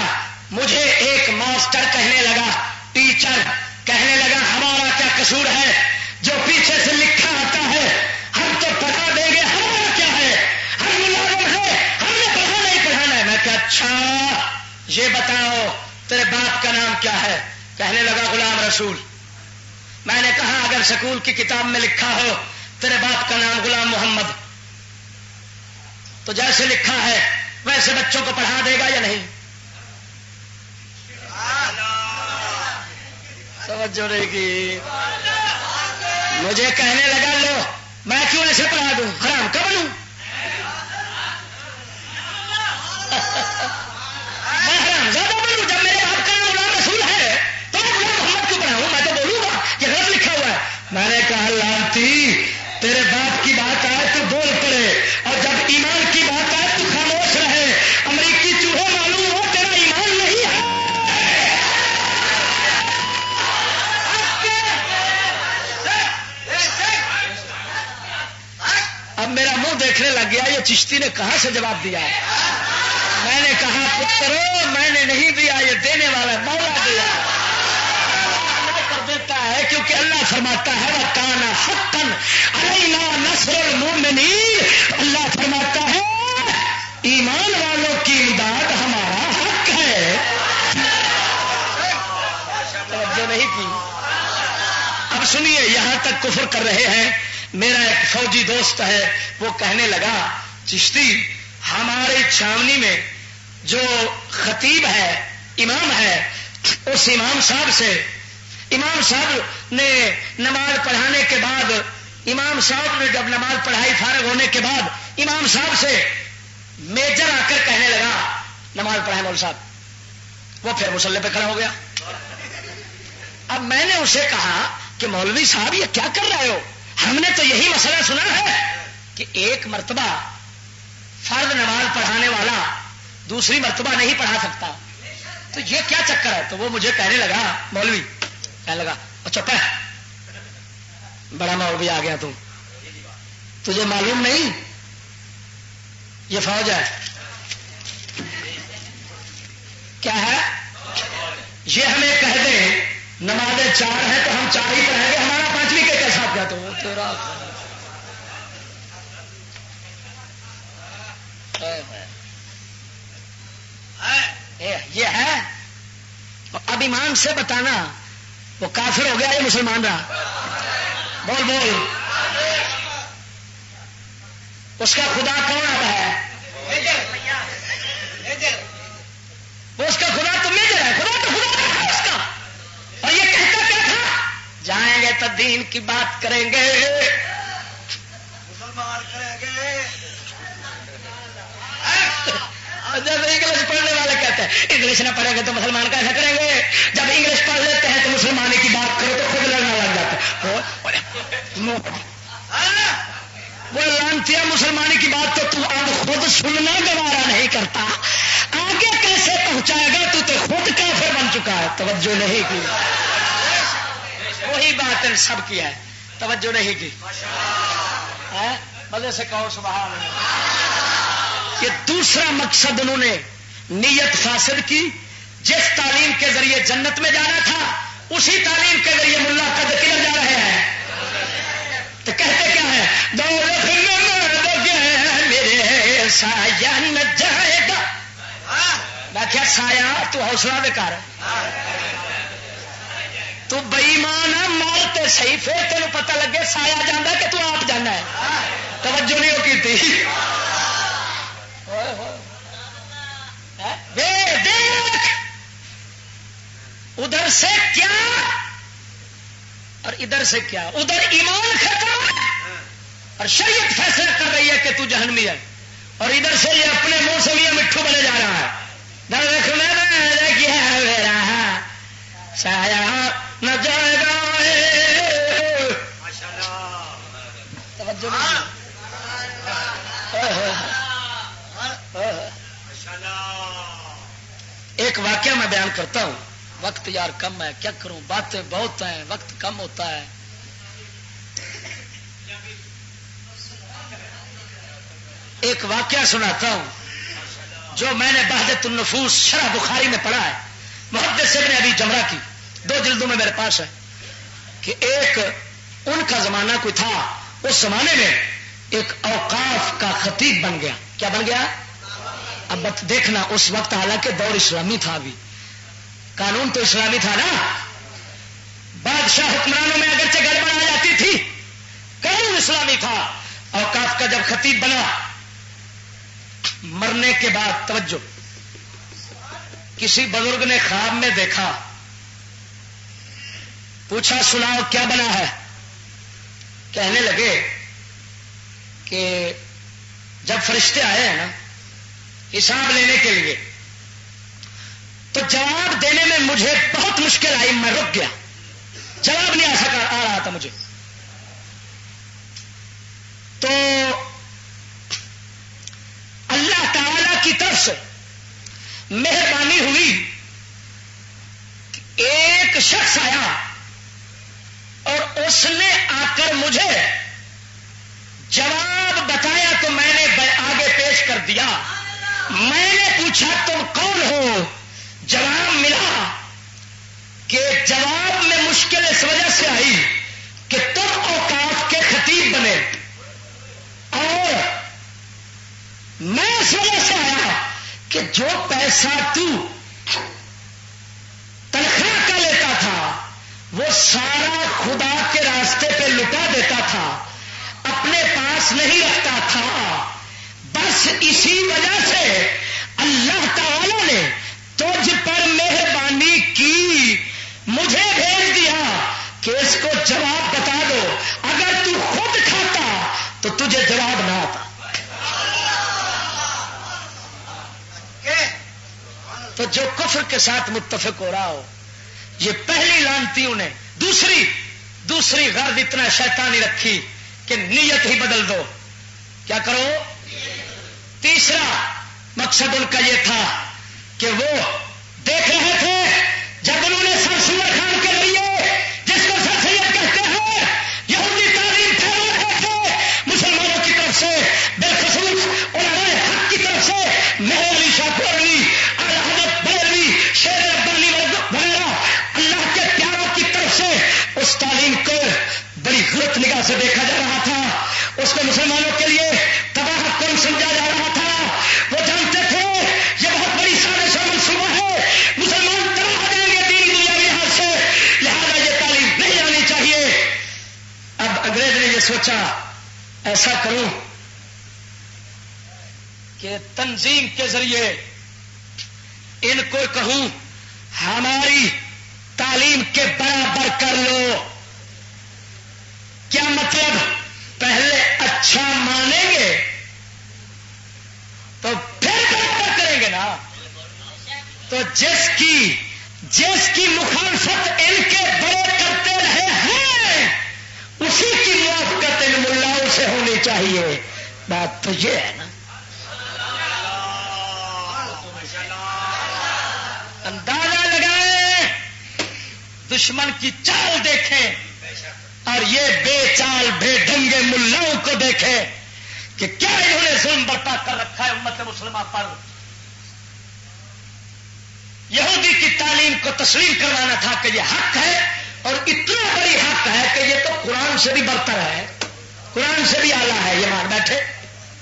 مجھے ایک ماسٹر کہنے لگا, ٹیچر کہنے لگا ہمارا کیا قصور ہے, جو پیچھے سے لکھا آتا ہے ہم تو پڑھا دیں گے, ہمارا کیا ہے, ہم ملازم ہے, ہم نے پڑھا نہیں پڑھانا ہے. میں کہ اچھا یہ بتاؤ تیرے باپ کا نام کیا ہے؟ کہنے لگا غلام رسول. میں نے کہا اگر سکول کی کتاب میں لکھا ہو تیرے باپ کا نام غلام محمد, تو جیسے لکھا ہے ویسے بچوں کو پڑھا دے گا یا نہیں؟ توجہ نہیں کی. مجھے کہنے لگا لو میں کیوں ایسے پڑھا دوں, حرام کا بنوں, میں حرام زیادہ بنوں. جب میرے باپ کا نام غلام رسول ہے تو میں غلام محمد کیوں پڑھاؤں؟ میں تو بولوں گا کہ غلط لکھا ہوا ہے. میں نے کہا لانتی تیرے باپ کی بات آئے تو بول پڑے, اور جب ایمان کی بات آئے تو خاموش رہے. امریکی چوہے معلوم ہو تیرا ایمان نہیں ہے. اب میرا منہ دیکھنے لگ گیا یہ چشتی نے کہاں سے جواب دیا. میں نے کہا پترو میں نے نہیں دیا, یہ دینے والا مولا دیا دیتا ہے, کیونکہ اللہ فرماتا ہے وَكَانَ حَقًّا عَلَيْنَا نَصْرُ الْمُؤْمِنِينَ. اللہ فرماتا ہے ایمان والوں کی امداد ہمارا حق ہے. توجہ نہیں کی. اب سنیے یہاں تک کفر کر رہے ہیں. میرا ایک فوجی دوست ہے وہ کہنے لگا چشتی ہماری چھاونی میں جو خطیب ہے امام ہے اس امام صاحب نے نماز پڑھانے کے بعد امام صاحب نے جب نماز پڑھائی فارغ ہونے کے بعد امام صاحب سے میجر آ کر کہنے لگا نماز پڑھائے مول صاحب. وہ پھر مصلی پہ کھڑا ہو گیا. اب میں نے اسے کہا کہ مولوی صاحب یہ کیا کر رہے ہو, ہم نے تو یہی مسئلہ سنا ہے کہ ایک مرتبہ فرض نماز پڑھانے والا دوسری مرتبہ نہیں پڑھا سکتا, تو یہ کیا چکر ہے. تو وہ مجھے کہنے لگا مولوی کہنے لگا چپ ہے, بڑا مولوی آ گیا تجھے معلوم نہیں یہ فوج ہے کیا ہے, یہ ہمیں کہہ دیں نمازیں 4 ہیں تو ہم 4 ہی پڑھیں گے, ہمارا 5ویں کے ساتھ کیا. تو تیرا یہ ہے. اب ایمان سے بتانا وہ کافر ہو گیا یہ مسلمان رہا. بول اس کا خدا کون اب ہے؟ وہ اس کا خدا تو میجر ہے, خدا تو خدا ہے اس کا. اور یہ کہتا کیا تھا جائیں گے تو دین کی بات کریں گے, مسلمان کریں گے. جب انگلش پڑھنے والے کہتے ہیں انگلش نہ پڑھیں گے تو مسلمان کیسا کریں گے, جب انگلش مسیح مسلمانی کی بات تو اب خود سننا گوارا نہیں کرتا، آگے کیسے پہنچائے گا؟ تو خود کافر بن چکا ہے، توجہ نہیں کی۔ وہی بات سب کی ہے، توجہ نہیں کی۔ مزے سے کہو سبحان اللہ۔ یہ دوسرا مقصد انہوں نے نیت فاسد کی، جس تعلیم کے ذریعے جنت میں جانا تھا اسی تعلیم کے ذریعے ملا قد کدھر جا رہے ہیں؟ تو کہتے کیا ہے؟ دولت میں مرد گئے میرے سایہ نہ جائے گا۔ میں کیا سایہ تو حوصلہ دے کر، تو بے ایمان مارتے صحیح، پھر تینوں پتہ لگے سایہ جانا کہ تو آپ جانا ہے۔ توجہ نہیں ہو کی تھی۔ دیکھ ادھر سے کیا اور ادھر سے کیا، ادھر ایمان ختم اور شریعت فیصلہ کر رہی ہے کہ تو جہنمی ہے، اور ادھر سے یہ اپنے منہ سے بھی مٹھو بنے جا رہا ہے۔ میرا سایہ نہ جائے گا۔ ایک واقعہ میں بیان کرتا ہوں، وقت یار کم ہے، کیا کروں، باتیں بہت ہیں، وقت کم ہوتا ہے۔ ایک واقعہ سناتا ہوں جو میں نے بہجت النفوس شرح بخاری میں پڑھا ہے، محدث ابن ابی جمرہ کی 2 جلدوں میں میرے پاس ہے، کہ ایک ان کا زمانہ کوئی تھا، اس زمانے میں ایک اوقاف کا خطیب بن گیا۔ کیا بن گیا؟ اب دیکھنا، اس وقت حالانکہ دور اسلامی تھا، بھی قانون تو اسلامی تھا نا، بادشاہ حکمرانوں میں اگرچہ گڑبڑ آ جاتی تھی، قانون اسلامی تھا۔ اوقاف کا جب خطیب بنا، مرنے کے بعد توجہ، کسی بزرگ نے خواب میں دیکھا، پوچھا سناؤ کیا بنا ہے؟ کہنے لگے کہ جب فرشتے آئے ہیں نا حساب لینے کے لیے، تو جواب دینے میں مجھے بہت مشکل آئی، میں رک گیا، جواب نہیں آ رہا تھا مجھے۔ تو اللہ تعالی کی طرف سے مہربانی ہوئی، ایک شخص آیا اور اس نے آ کر مجھے جواب بتایا، تو میں نے آگے پیش کر دیا۔ میں نے پوچھا تم کون ہو؟ جواب ملا کہ جواب میں مشکل اس وجہ سے آئی کہ تم اوقاف کے خطیب بنے، اور میں اس وجہ سے آیا کہ جو پیسہ تو تنخواہ کا لیتا تھا وہ سارا خدا کے راستے پہ لٹا دیتا تھا، اپنے پاس نہیں رکھتا تھا، بس اسی وجہ سے اللہ تعالی نے تجھ پر مہربانی کی، مجھے بھیج دیا کہ اس کو جواب بتا دو، اگر تو خود کھاتا تو تجھے جواب نہ آتا۔ تو جو کفر کے ساتھ متفق ہو رہا ہو، یہ پہلی لانتی انہیں، دوسری غرض اتنا شیطانی رکھی کہ نیت ہی بدل دو۔ کیا کرو؟ تیسرا مقصد ان کا یہ تھا کہ وہ دیکھ رہے تھے جب انہوں نے سر سور خان کے ذریعے، جس کو سر سید کہتے ہیں، یہودی تعلیم پھیلا رہے تھے مسلمانوں کی طرف سے، بالخصوص علماء حق کی طرف سے، مہر علی شاہ پورنی، اعلی حضرت بریلوی، شیر ربانی وغیرہ، اللہ کے پیاروں کی طرف سے اس تعلیم کو بڑی غلط نگاہ سے دیکھا جا رہا تھا، اس کو مسلمانوں کے لیے تباہ کن سمجھا جا رہا تھا۔ وہ جانتے تھے یہ بہت بڑی سازش و منصوبہ ہے، مسلمان تباہ ہو جائیں گے دین دنیاوی لحاظ سے، لہذا یہ تعلیم نہیں آنی چاہیے۔ اب انگریز نے یہ سوچا ایسا کروں کہ تنظیم کے ذریعے ان کو کہوں ہماری تعلیم کے برابر کر لو۔ کیا مطلب؟ پہلے اچھا مانیں گے تو پھر برابر کریں گے نا۔ تو جس کی مخالفت ان کے بڑے کرتے رہے ہیں، اسی کی موافقت ان ملاؤں سے ہونی چاہیے۔ بات تو یہ ہے نا، اندازہ لگائیں، دشمن کی چال دیکھیں اور یہ بے چال بے ڈھنگے ملاؤں کو دیکھیں کہ کیا انہوں نے ظلم برپا کر رکھا ہے امت مسلمہ پر. یہودی کی تعلیم کو تسلیم کروانا تھا کہ یہ حق ہے، اور اتنا بڑی حق ہے کہ یہ تو قرآن سے بھی برتر ہے، قرآن سے بھی اعلیٰ ہے، یہ مان بیٹھے.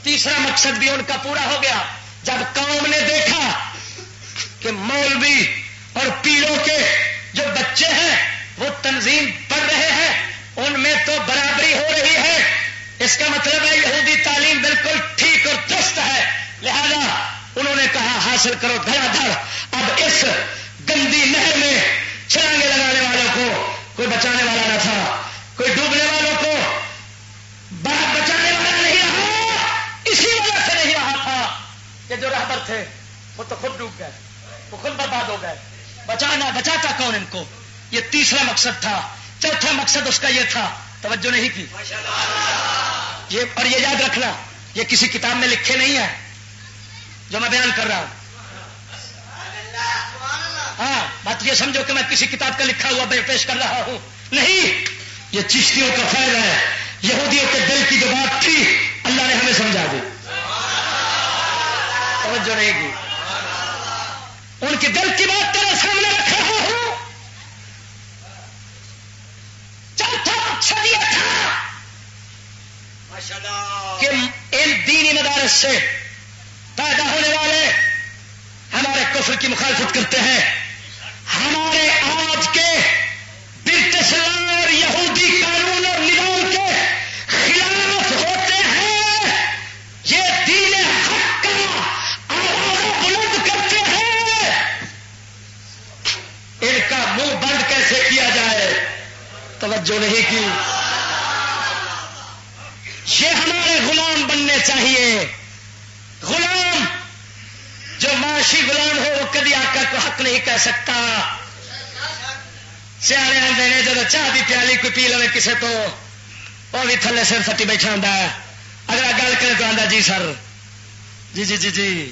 تیسرا مقصد بھی ان کا پورا ہو گیا. جب قوم نے دیکھا کہ مولوی اور پیروں کے جو بچے ہیں وہ تنظیم پڑھ رہے ہیں، ان میں تو برابری ہو رہی ہے، اس کا مطلب ہے یہودی تعلیم بالکل ٹھیک اور درست ہے، لہذا انہوں نے کہا حاصل کرو دھڑا دھڑ. اب اس گندی نہر میں چھلانگے لگانے والوں کو کوئی بچانے والا نہ تھا، کوئی ڈوبنے والوں کو بچانے والا نہیں رہا. اسی وجہ سے نہیں رہا تھا کہ جو رہبر تھے وہ تو خود ڈوب گئے، وہ خود برباد ہو گئے. بچاتا کون ان کو؟ یہ تیسرا مقصد تھا. چوتھا مقصد اس کا یہ تھا، توجہ نہیں کی یہ، اور یہ یاد رکھنا یہ کسی کتاب میں لکھے نہیں ہے جو میں بیان کر رہا ہوں. ہاں بات یہ سمجھو کہ میں کسی کتاب کا لکھا ہوا پیش کر رہا ہوں، نہیں، یہ چشتیوں کا فائدہ ہے. یہودیوں کے دل کی جو بات تھی اللہ نے ہمیں سمجھا دی، توجہ نہیں کی. ان کے دل کی بات تیرے سامنے رکھ رہا ہوں. چوتھا مقصد یہ تھا کہ ان دینی مدارس سے پیدا ہونے والے ہمارے کفر کی مخالفت کرتے ہیں، ہمارے آج کے برٹش لا اور یہودی قانون اور نظام کے خلاف ہوتے ہیں، یہ دین حق کا آواز بلند کرتے ہیں. ان کا منہ بند کیسے کیا جائے؟ توجہ نہیں کی. یہ ہمارے غلام بننے چاہیے. غلام جو معاشی غلام ہو وہ کبھی آقا کو حق نہیں کہہ سکتا. سیانے آدھے نے جب چاہ دی پیالی کوئی پی لے کسے تو وہ بھی تھلے سر سٹی بیٹھا ہوں، اگر گل کرے تو آدھا جی سر جی جی جی جی.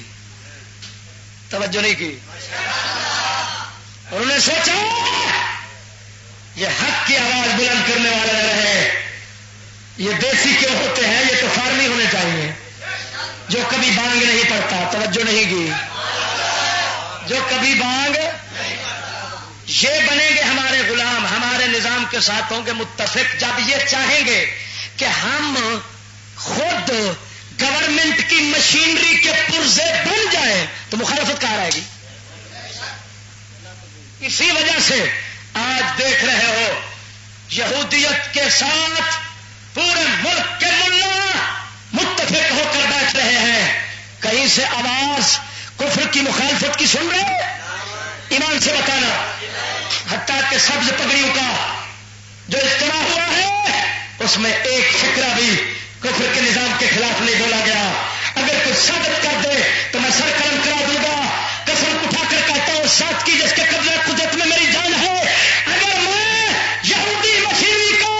توجہ نہیں کی. اور انہوں نے سوچا یہ حق کی آواز بلند کرنے والے نہ رہے. یہ دیسی کیوں ہوتے ہیں؟ یہ تو فارمی ہونے چاہیے جو کبھی بانگ نہیں پڑتا. توجہ نہیں کی. جو کبھی بانگ، یہ بنیں گے ہمارے غلام، ہمارے نظام کے ساتھ ہوں گے متفق. جب یہ چاہیں گے کہ ہم خود گورنمنٹ کی مشینری کے پرزے بن جائیں تو مخالفت کہاں رہے گی؟ اسی وجہ سے آج دیکھ رہے ہو یہودیت کے ساتھ پورے ملک کے ملا متفق ہو کر بیٹھ رہے ہیں. کہیں سے آواز کفر کی مخالفت کی سن رہے؟ ایمان سے بتانا. حتیٰ کہ سبز پگڑیوں کا جو اجتماع ہوا ہے اس میں ایک فکرہ بھی کفر کے نظام کے خلاف نہیں بولا گیا. اگر کچھ ثابت کر دے تو میں سر قلم کرا دوں گا. قسم اٹھا کر کہتا ہوں ساتھ کی جس کے قبضہ قدرت میں میری جان ہے، اگر میں یہودی مشینری کا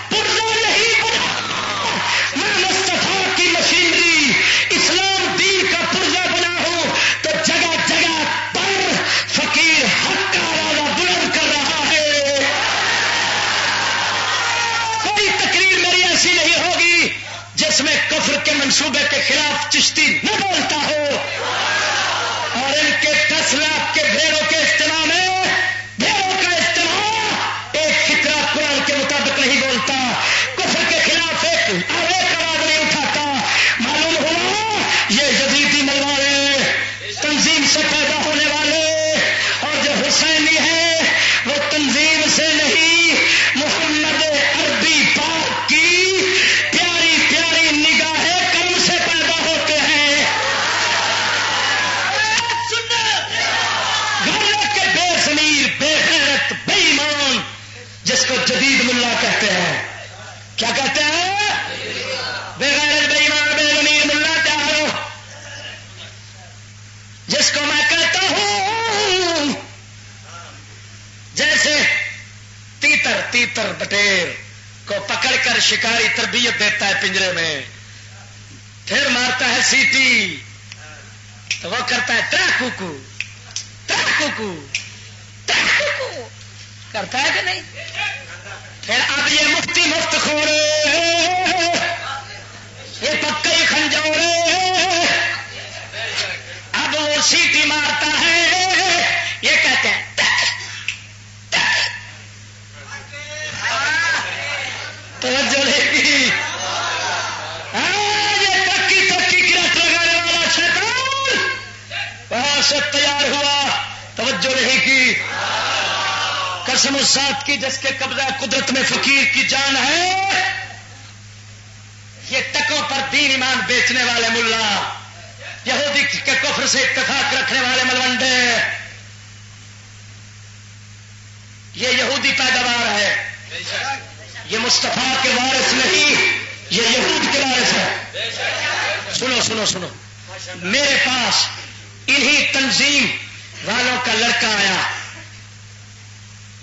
پرزہ نہیں بنا، میں مصطفیٰ کی مشینری اسلام دین کا پرزہ بنا ہوں، تو جگہ جگہ پر فقیر حق کا آواز بلند کر رہا ہے. کوئی تقریر میری ایسی نہیں ہوگی جس میں کفر کے منصوبے کے خلاف چشتی نہ بولتا ہو. اور ان کے 10 لاکھ کے بھیڑوں کے اجتماع میں بھیڑوں کا اجتماع ایک فکرہ قرآن کے مطابق نہیں بولتا، کفر کے خلاف ایک آواز نہیں اٹھاتا. معلوم ہوا یہ یزیدی ملوارے تنظیم سے پیدا ہونے والے، اور جو حسینی ہے وہ تنظیم سے نہیں، محمد عربی پاک کی پیاری پیاری نگاہ کرم سے پیدا ہوتے ہیں. بے غیرت بے ایمان جس کو جدید ملا کہتے ہیں، کیا کہتے ہیں؟ بے غیرت بے ایمان بے ضمیر ملا تیار، جس کو میں کہتا ہوں جیسے تیتر بٹیر کو پکڑ کر شکاری تربیت دیتا ہے پنجرے میں، پھر مارتا ہے سیٹی تو وہ کرتا ہے ٹرا کوکو ٹرا کوکو ٹرا کوکو کرتا ہے کہ نہیں؟ پھر اب یہ مفتی مفت خورے یہ پکا ہی کھنجورے اب وہ سیٹی مارتا ہے یہ کہتے ہیں توجہ لے گی یہ ترقی گرفت لگانے والا شیطان وہاں سے تیار ہوا توجہ رہے گی قسم اس ذات کی جس کے قبضہ قدرت میں فقیر کی جان ہے یہ ٹکوں پر دین ایمان بیچنے والے ملا یہودی کے کفر سے اتفاق رکھنے والے ملوڈے یہ یہودی پیداوار ہے یہ مصطفیٰ کے وارث نہیں یہ یہود کے وارث ہے سنو سنو سنو میرے پاس انہی تنظیم والوں کا لڑکا آیا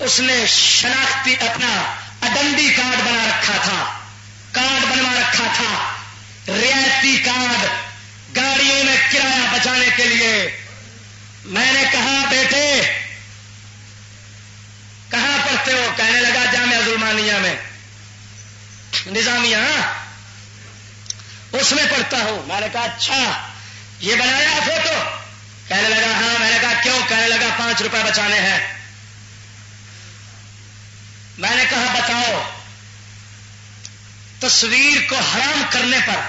اس نے شناختی اپنا اڈنڈی کارڈ بنا رکھا تھا کارڈ بنوا رکھا تھا رعایتی کارڈ گاڑیوں میں کرایہ بچانے کے لیے میں نے کہا بیٹے کہاں پڑھتے ہو کہنے لگا جامعہ ظلمانیہ میں نظامیہ اس میں پڑھتا ہوں میں نے کہا اچھا یہ بنایا فوٹو کہنے لگا ہاں میں نے کہا کیوں کہنے لگا 5 روپے بچانے ہیں میں نے کہا بتاؤ تصویر کو حرام کرنے پر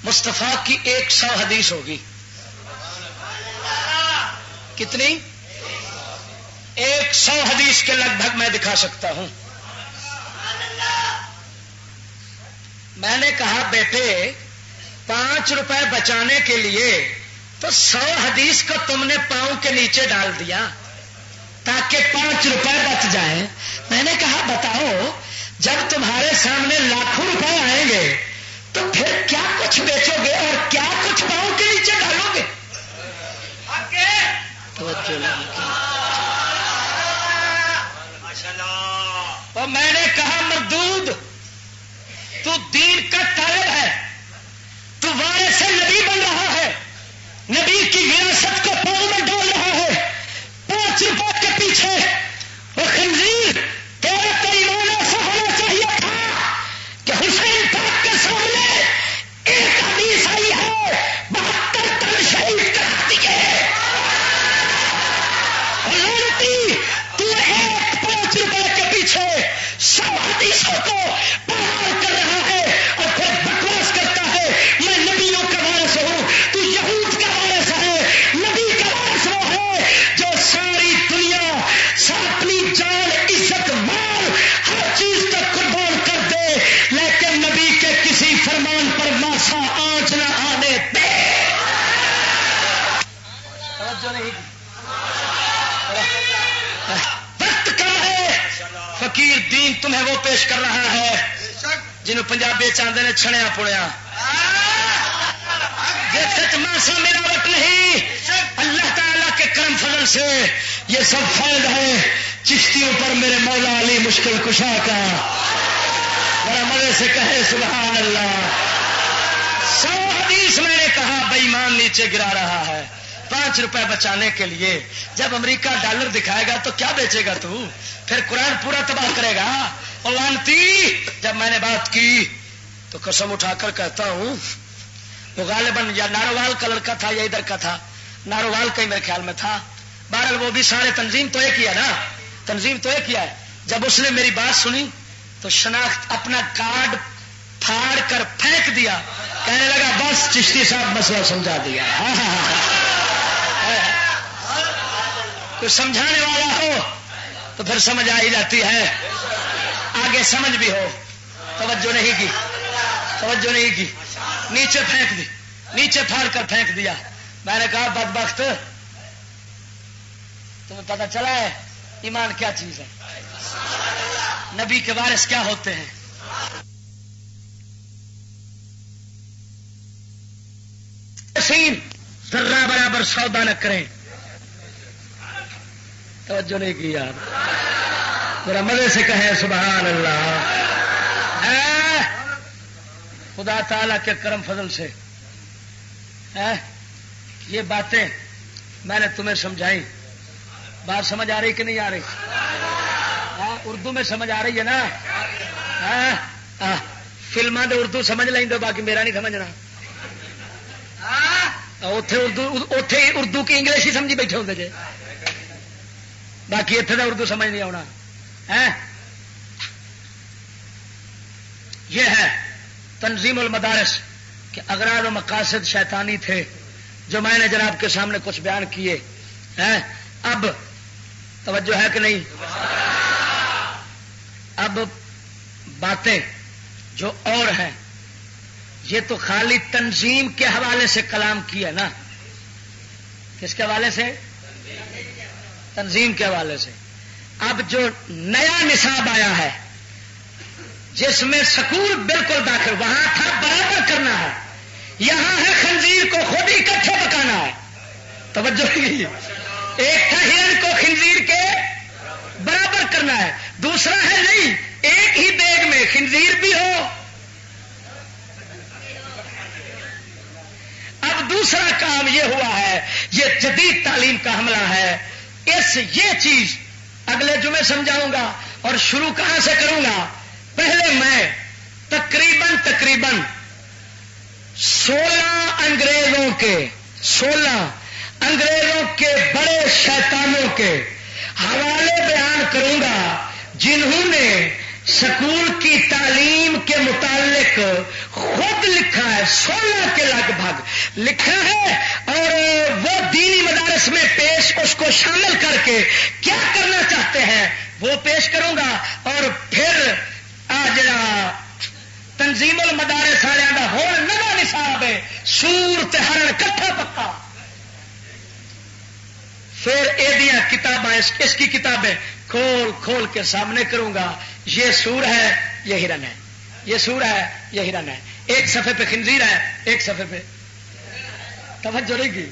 مصطفیٰ کی 100 حدیث ہوگی کتنی 100 حدیث کے لگ بھگ میں دکھا سکتا ہوں میں نے کہا بیٹے 5 روپے بچانے کے لیے تو 100 حدیث کو تم نے پاؤں کے نیچے ڈال دیا تاکہ 5 روپے بچ جائیں میں نے کہا بتاؤ جب تمہارے سامنے لاکھوں روپے آئیں گے تو پھر کیا کچھ بیچو گے اور کیا کچھ پاؤں کے نیچے ڈالو گے اور میں نے کہا مردود تو دین کا طالب ہے تو وارث نبی بن رہا ہے نبی کی وراثت کو پاؤں میں ڈال رہا ہے 5 روپے کے پیچھے وہ خنزیر تیرا تو ایمان ایسا ہونا چاہیے تھا کہ حسین پاک کے سامنے ایک حدیث آئی ہے 72 تن شہید کرا دیے لانتی تو ایک 5 روپے کے پیچھے 100 حدیثوں کو پار کر رہا ہے اور پھر بکواس کرتا ہے میں نبیوں کا وارث ہوں تو یہود کا وارث ہے نبی کا وارث وہ ہے جو ساری دنیا اپنی جان عزت مال ہر چیز تک قربان کر دے لیکن نبی کے کسی فرمان پر ماسا آنچ نہ آنے دے وقت کم ہے فقیر دین تمہیں وہ پیش کر رہا ہے جنہوں پنجابی چاہتے نے چھڑیا پڑیا جیسے ماسا ملاوٹ نہیں اللہ تعالیٰ کے کرم فضل سے یہ سب فیض ہے چشتیوں پر میرے مولا علی مشکل کشا کا بڑا مزے سے کہے سبحان اللہ 100 حدیث میں نے کہا بے ایمان نیچے گرا رہا ہے 5 روپے بچانے کے لیے جب امریکہ ڈالر دکھائے گا تو کیا بیچے گا تو پھر قرآن پورا تباہ کرے گا اور لانتی جب میں نے بات کی تو قسم اٹھا کر کہتا ہوں وہ غالباً یا ناروال کا لڑکا تھا یا ادھر کا تھا ناروال کا ہی میرے خیال میں تھا بہرحال وہ بھی سارے تنظیم تو ایک ہی ہے نا تنظیم تو ایک ہی ہے جب اس نے میری بات سنی تو شناخت اپنا کارڈ پھاڑ کر پھینک دیا کہنے لگا بس چشتی صاحب مسئلہ سمجھا دیا کوئی سمجھانے والا ہو تو پھر سمجھ آ ہی جاتی ہے آگے سمجھ بھی ہو توجہ نہیں کی توجہ نہیں کی نیچے پھینک دی نیچے پھاڑ کر پھینک دیا میں نے کہا بدبخت تمہیں پتہ چلا ہے ایمان کیا چیز ہے نبی کے وارث کیا ہوتے ہیں ذرہ برابر سودا نہ کریں توجہ نہیں کی یار ذرا مزے سے کہیں سبحان اللہ خدا تعالی کے کرم فضل سے یہ باتیں میں نے تمہیں سمجھائی. بات سمجھ آ رہی کہ نہیں آ رہی؟ اردو میں سمجھ آ رہی ہے نا؟ فلموں دے اردو سمجھ لیں دو، باقی میرا نہیں سمجھنا. اتے اردو کی انگلش ہی سمجھی بیٹھے ہوتے جی، باقی اتنے کا اردو سمجھ نہیں آنا. یہ ہے تنظیم المدارس کہ اغراض و مقاصد شیطانی تھے جو میں نے جناب کے سامنے کچھ بیان کیے. اب توجہ ہے کہ نہیں؟ اب باتیں جو اور ہیں یہ تو خالی تنظیم کے حوالے سے کلام کیا نا. کس کے حوالے سے؟ تنظیم کے حوالے سے. اب جو نیا نصاب آیا ہے جس میں سکول بالکل داخل، وہاں تھا برابر کرنا ہے، یہاں ہے خنزیر کو خود اکٹھے پکانا ہے. توجہ نہیں، ایک تھا ہرن کو خنزیر کے برابر کرنا ہے، دوسرا ہے نہیں ایک ہی دیگ میں خنزیر بھی ہو. اب دوسرا کام یہ ہوا ہے، یہ جدید تعلیم کا حملہ ہے. یہ چیز اگلے جمعے سمجھاؤں گا اور شروع کہاں سے کروں گا. پہلے میں تقریباً 16 انگریزوں کے بڑے شیطانوں کے حوالے بیان کروں گا جنہوں نے سکول کی تعلیم کے متعلق خود لکھا ہے. 16 کے لگ بھگ لکھا ہے اور وہ دینی مدارس میں پیش اس کو شامل کر کے کیا کرنا چاہتے ہیں وہ پیش کروں گا. اور پھر جڑا تنظیم المدارس والوں کا ہو نواں نصاب ہے سور تے ہرن کٹھا پکا. پھر یہ کتابیں اس کی کتابیں کھول کھول کے سامنے کروں گا. یہ سور ہے یہ ہرن ہے، یہ سور ہے یہ ہرن ہے. ایک صفحے پہ خنزیر ہے، ایک صفحے پہ توجہ رہے گی.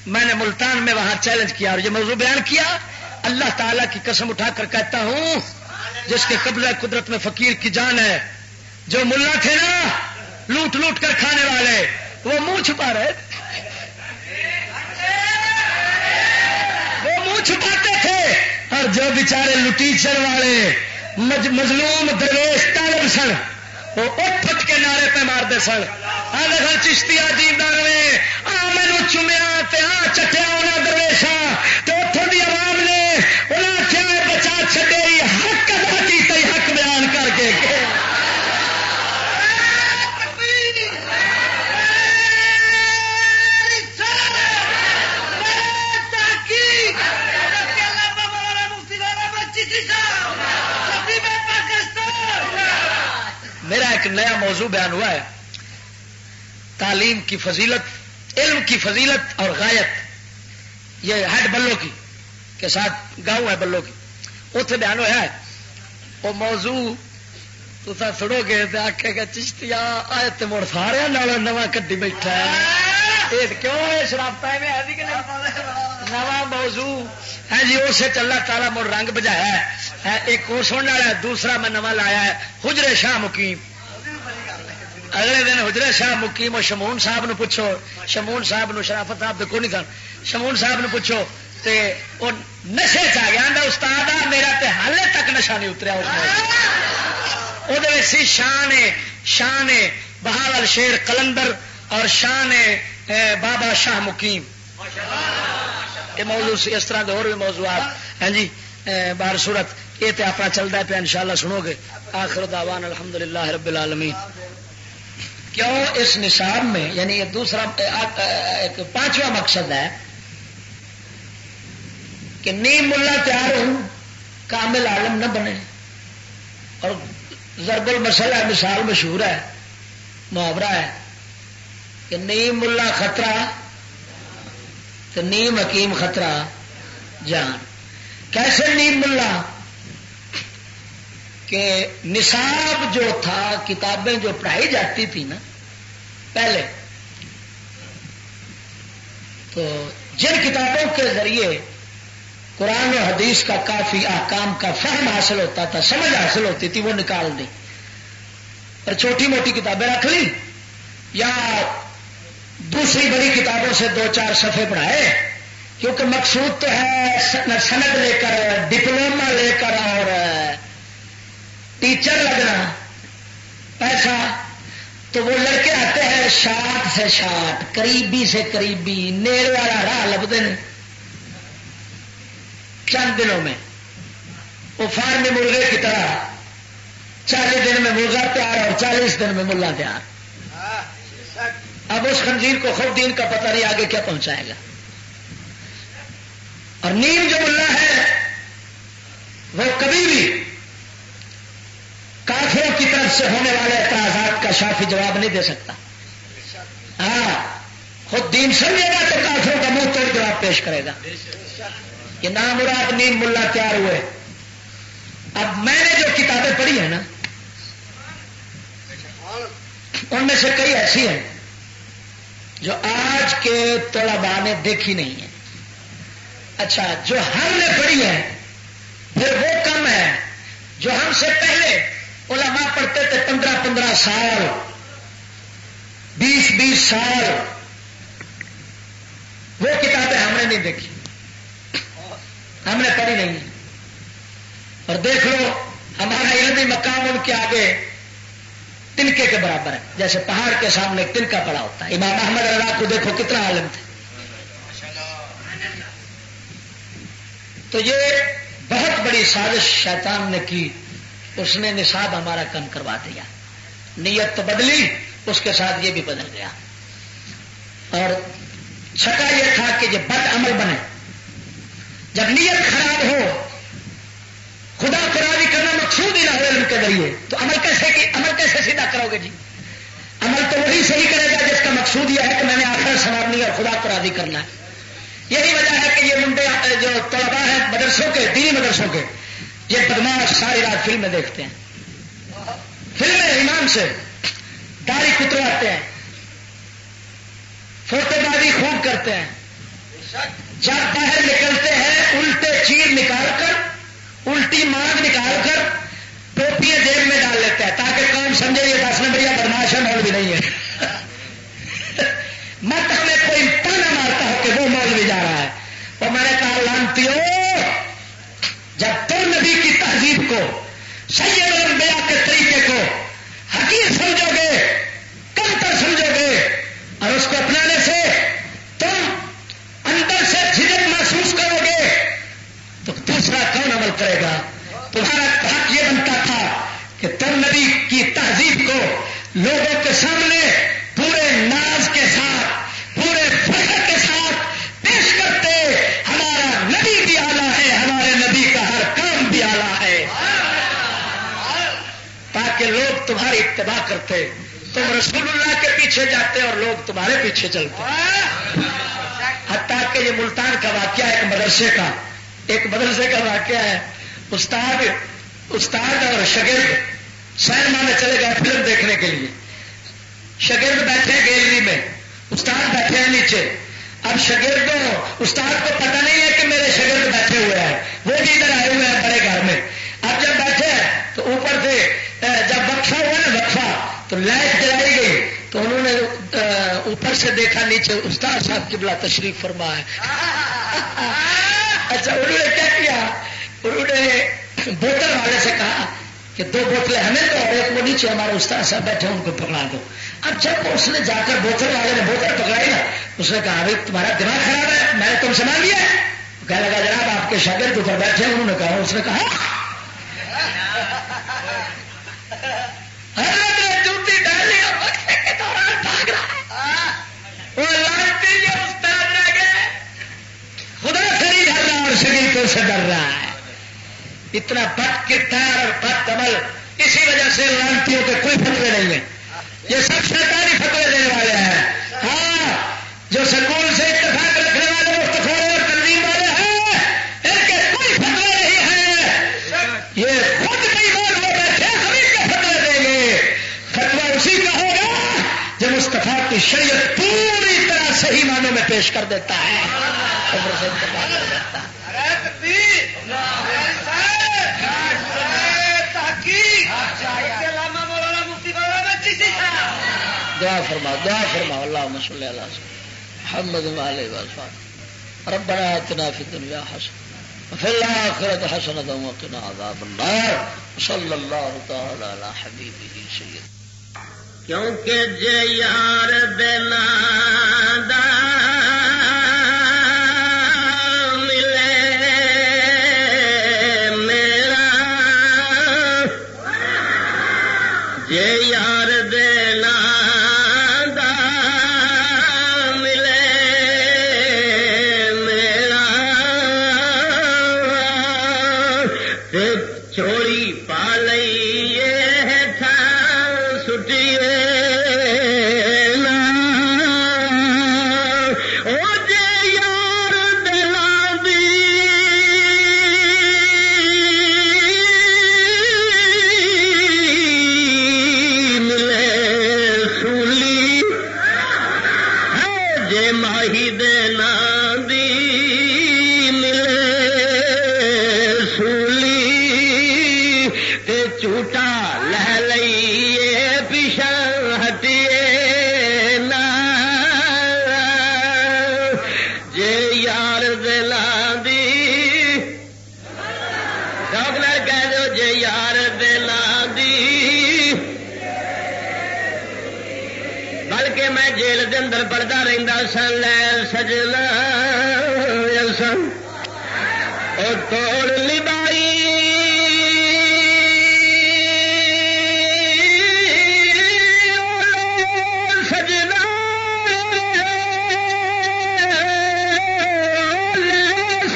میں نے ملتان میں وہاں چیلنج کیا اور یہ موضوع بیان کیا. اللہ تعالیٰ کی قسم اٹھا کر کہتا ہوں جس کے قبضہ قدرت میں فقیر کی جان ہے، جو ملا تھے نا لوٹ لوٹ کر کھانے والے وہ منہ چھپا رہے، وہ منہ چھپاتے تھے، اور جو بیچارے لٹیچر والے مظلوم درویش طالب سن وہ اٹھ اٹھ کے نعرے پہ مارتے سن. آدھا چشتیا جیتا رہے مینو چومیا چٹیا انہیں درویشا تو اتوں کی عوام نے انہیں کیا بچا چڈے حق ادا کیتا حق بیان کر کے. میرا ایک نیا موضوع بیان ہوا ہے، تعلیم کی فضیلت، علم کی فضیلت اور غایت. یہ ہیڈ بلو کی کے ساتھ گاؤں ہے بلو کی، اتنے بیان ہوا ہے. وہ موضوع تو سڑو گے تو آخے گا چشتیا آئے تو مڑ سارے نواں کڈی بیٹھا ہے کیوں شرابتا ہے نواں موضوع ہے جی. اسے اللہ تعالیٰ مڑ رنگ بجایا ہے. ایک اور سننے والا ہے، دوسرا میں نواں لایا ہے حجرے شاہ مقیم. اگلے دن حجرے شاہ مقیم اور شمون صاحب نو پوچھو، شمون صاحب نو شرافت صاحب کو نہیں سن، شمون صاحب نو پوچھو تے وہ نشے چ گیا استاد میرا تے حالے تک نشا نہیں اتریا. وہ سی شان بہاول شیر قلندر اور شان بابا شاہ مقیم. یہ موضوع اس طرح کے اور بھی موضوعات ہیں جی. بار صورت یہ تو اپنا چلتا ہے پہ انشاءاللہ سنو گے. آخر دعوان الحمدللہ رب العالمین. کیوں اس نصاب میں یعنی یہ دوسرا ایک 5واں مقصد ہے کہ نیم ملا تیار ہو کامل عالم نہ بنے. اور ضرب المثل ہے، مثال مشہور ہے، محاورہ ہے کہ نیم ملا خطرہ تو نیم حکیم خطرہ جان. کیسے نیم ملا؟ کہ نصاب جو تھا، کتابیں جو پڑھائی جاتی تھی نا پہلے، تو جن کتابوں کے ذریعے قرآن و حدیث کا کافی احکام کا فہم حاصل ہوتا تھا، سمجھ حاصل ہوتی تھی، وہ نکال دی. اور چھوٹی موٹی کتابیں رکھ لی یا دوسری بڑی کتابوں سے 2-4 صفحے پڑھائے، کیونکہ مقصود تو ہے سند لے کر، ڈپلوما لے کر اور ٹیچر لگنا، پیسہ. تو وہ لڑکے آتے ہیں شاٹ سے شاٹ، قریبی سے قریبی، نیڑ والا راہ لبتے ہیں چند دنوں میں. وہ فارمی مرغے کی طرح 40 دن میں مرغا تیار اور 40 دن میں ملا تیار. اب اس خنزیر کو خود دین کا پتہ نہیں آگے کیا پہنچائے گا. اور نیم جو ملا ہے وہ کبھی بھی کافروں کی طرف سے ہونے والے اعتراضات کا شافی جواب نہیں دے سکتا. ہاں خود دین سمجھے گا تو کافروں کا منہ توڑ جواب پیش کرے گا. یہ نامراد نیم ملا تیار ہوئے. اب میں نے جو کتابیں پڑھی ہیں نا ان میں سے کئی ایسی ہیں جو آج کے طلباء نے دیکھی نہیں ہے. اچھا جو ہم نے پڑھی ہے پھر وہ کم ہے. جو ہم سے پہلے علماء پڑھتے تھے 15-15 سال 20-20 سال، وہ کتابیں ہم نے نہیں دیکھی، ہم نے پڑھی نہیں. اور دیکھ لو ہمارا علمی مقام ان کے آگے تنکے کے برابر ہے، جیسے پہاڑ کے سامنے تنکا پڑا ہوتا ہے. امام احمد رضا کو دیکھو کتنا عالم تھے. تو یہ بہت بڑی سازش شیطان نے کی. اس نے نصاب ہمارا کم کروا دیا. نیت تو بدلی، اس کے ساتھ یہ بھی بدل گیا. اور چھٹا یہ تھا کہ یہ بد عمل بنے. جب نیت خراب ہو، خدا کو راضی کرنا مقصود ہی نہ ہو علم کے ذریعے، تو عمل کیسے سیدھا کرو گے جی؟ عمل تو وہی صحیح کرے گا جس کا مقصود یہ ہے کہ میں نے آخرت سنوارنی اور خدا کو راضی کرنا ہے. یہی وجہ ہے کہ یہ منڈے جو طلباء ہیں مدرسوں کے، دینی مدرسوں کے، یہ بدماش ساری رات فلمیں دیکھتے ہیں. فلمیں ایمان سے داڑھی کترواتے ہیں، فوٹو بازی خوب کرتے ہیں. جب باہر نکلتے ہیں الٹے چیر نکال کر، الٹی مانگ نکال کر ٹوپیاں جیب میں ڈال لیتے ہیں تاکہ قوم سمجھے یہ 10 نمبریہ بدماش ہے، مولوی نہیں ہے. مت ہمیں کوئی تانا مارتا ہو کہ وہ مولوی جا رہا ہے. اور میں نے کہا لانتیو، جب تم نبی کی تہذیب کو، سید الانبیاء کے طریقے کو حقیر سمجھو گے، کمتر سمجھو گے، اور اس کو اپنانے سے تم اندر سے جھجک محسوس کرو گے، تو دوسرا کون عمل کرے گا؟ تمہارا حق یہ بنتا تھا کہ تم نبی کی تہذیب کو لوگوں کے سامنے پورے ناز کے ساتھ، پورے فخر کے ساتھ پیش کرتے. ہمارا نبی بھی اعلیٰ ہے، ہمارے نبی کا ہر کام بھی اعلیٰ ہے، تاکہ لوگ تمہاری اتباع کرتے. تم رسول اللہ کے پیچھے جاتے اور لوگ تمہارے پیچھے چلتے. حتیٰ کہ یہ ملتان کا واقعہ ایک مدرسے کا واقعہ ہے. استاد اور شاگرد سینما میں چلے گئے فلم دیکھنے کے لیے. شاگرد بیٹھے گیلری میں، استاد بیٹھے ہیں نیچے. اب شاگردوں، استاد کو پتہ نہیں ہے کہ میرے شاگرد بیٹھے ہوئے ہیں، وہ بھی ادھر آئے ہوئے ہیں بڑے گھر میں. اب جب بیٹھے تو اوپر سے جب وقفہ ہوا نا، وقفہ تو لائٹ جلائی گئی تو انہوں نے اوپر سے دیکھا نیچے استاد صاحب قبلہ تشریف فرما ہے. اچھا انہوں نے کیا کیا؟ انہوں نے بوتل والے سے کہا کہ 2 بوتلیں ہمیں دو اور ایک وہ نیچے ہمارے استاد صاحب بیٹھے ان کو پکڑا دو. اب جب اس نے جا کر بوتل والے نے بوتل پکڑائی نا، اس نے کہا بھائی تمہارا دماغ خراب ہے، میں نے تم سے مانگ لیا. کہنے لگا جناب آپ کے شاگرد اوپر بیٹھے. انہوں نے کہا، اس نے کہا حضرت نے جوتی ڈالی اور وقفے کے دوران بھاگ رہا ہے. وہ لانتی یہ استاد رہ گئے، خدا سے نہیں ڈر رہا اور شاگردوں سے ڈر رہا ہے. اتنا بد کردار اور بد عمل. اسی وجہ سے لانتیوں کے کوئی فتوے نہیں ہیں، یہ سب شیطانی فتوے دینے والے ہیں. ہاں جو سکول سے اتفاق رکھنے والے مفتخر اور تنظیم والے ہیں، ان کے کوئی فتوے نہیں ہیں. یہ خود کئی بار وہ بیٹھے ہم ان کے فتوے دیں گے. فتویٰ اسی کا ہوگا جو مصطفیٰ کی شریعت پوری طرح صحیح معنوں میں پیش کر دیتا ہے. دعا فرما اللهم صل علی محمد وعلى آله وصحبه ربنا آتنا في الدنيا حسنة وفي الآخرة حسنة وقنا عذاب النار صلی اللہ تعالی علی حبیبہ سیدنا کیونکہ جے یار دینا دا پڑھتا رہتا سن لے سجنا اور توڑ لبائی سجنا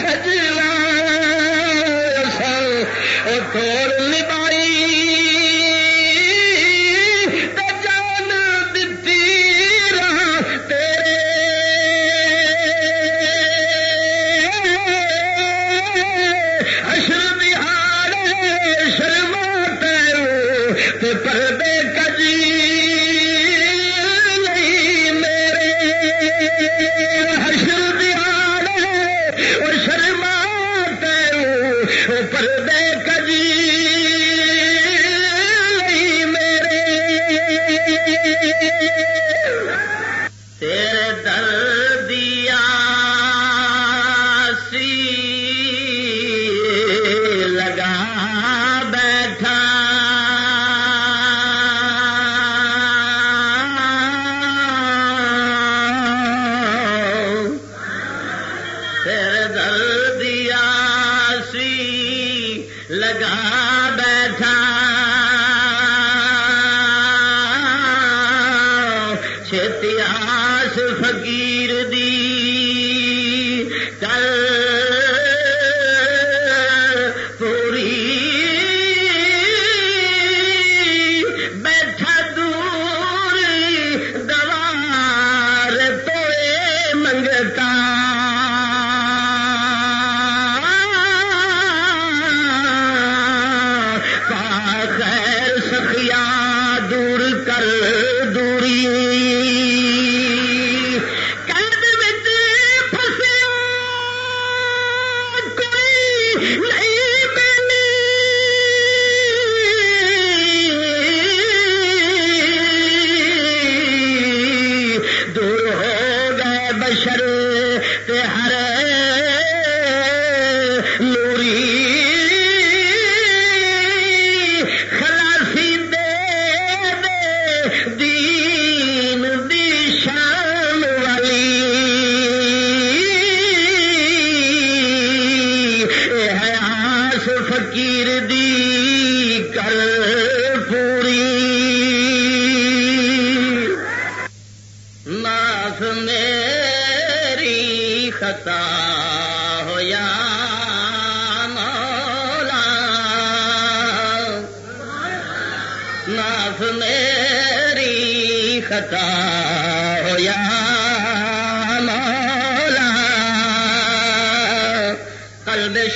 سجنا اور توڑ لبائی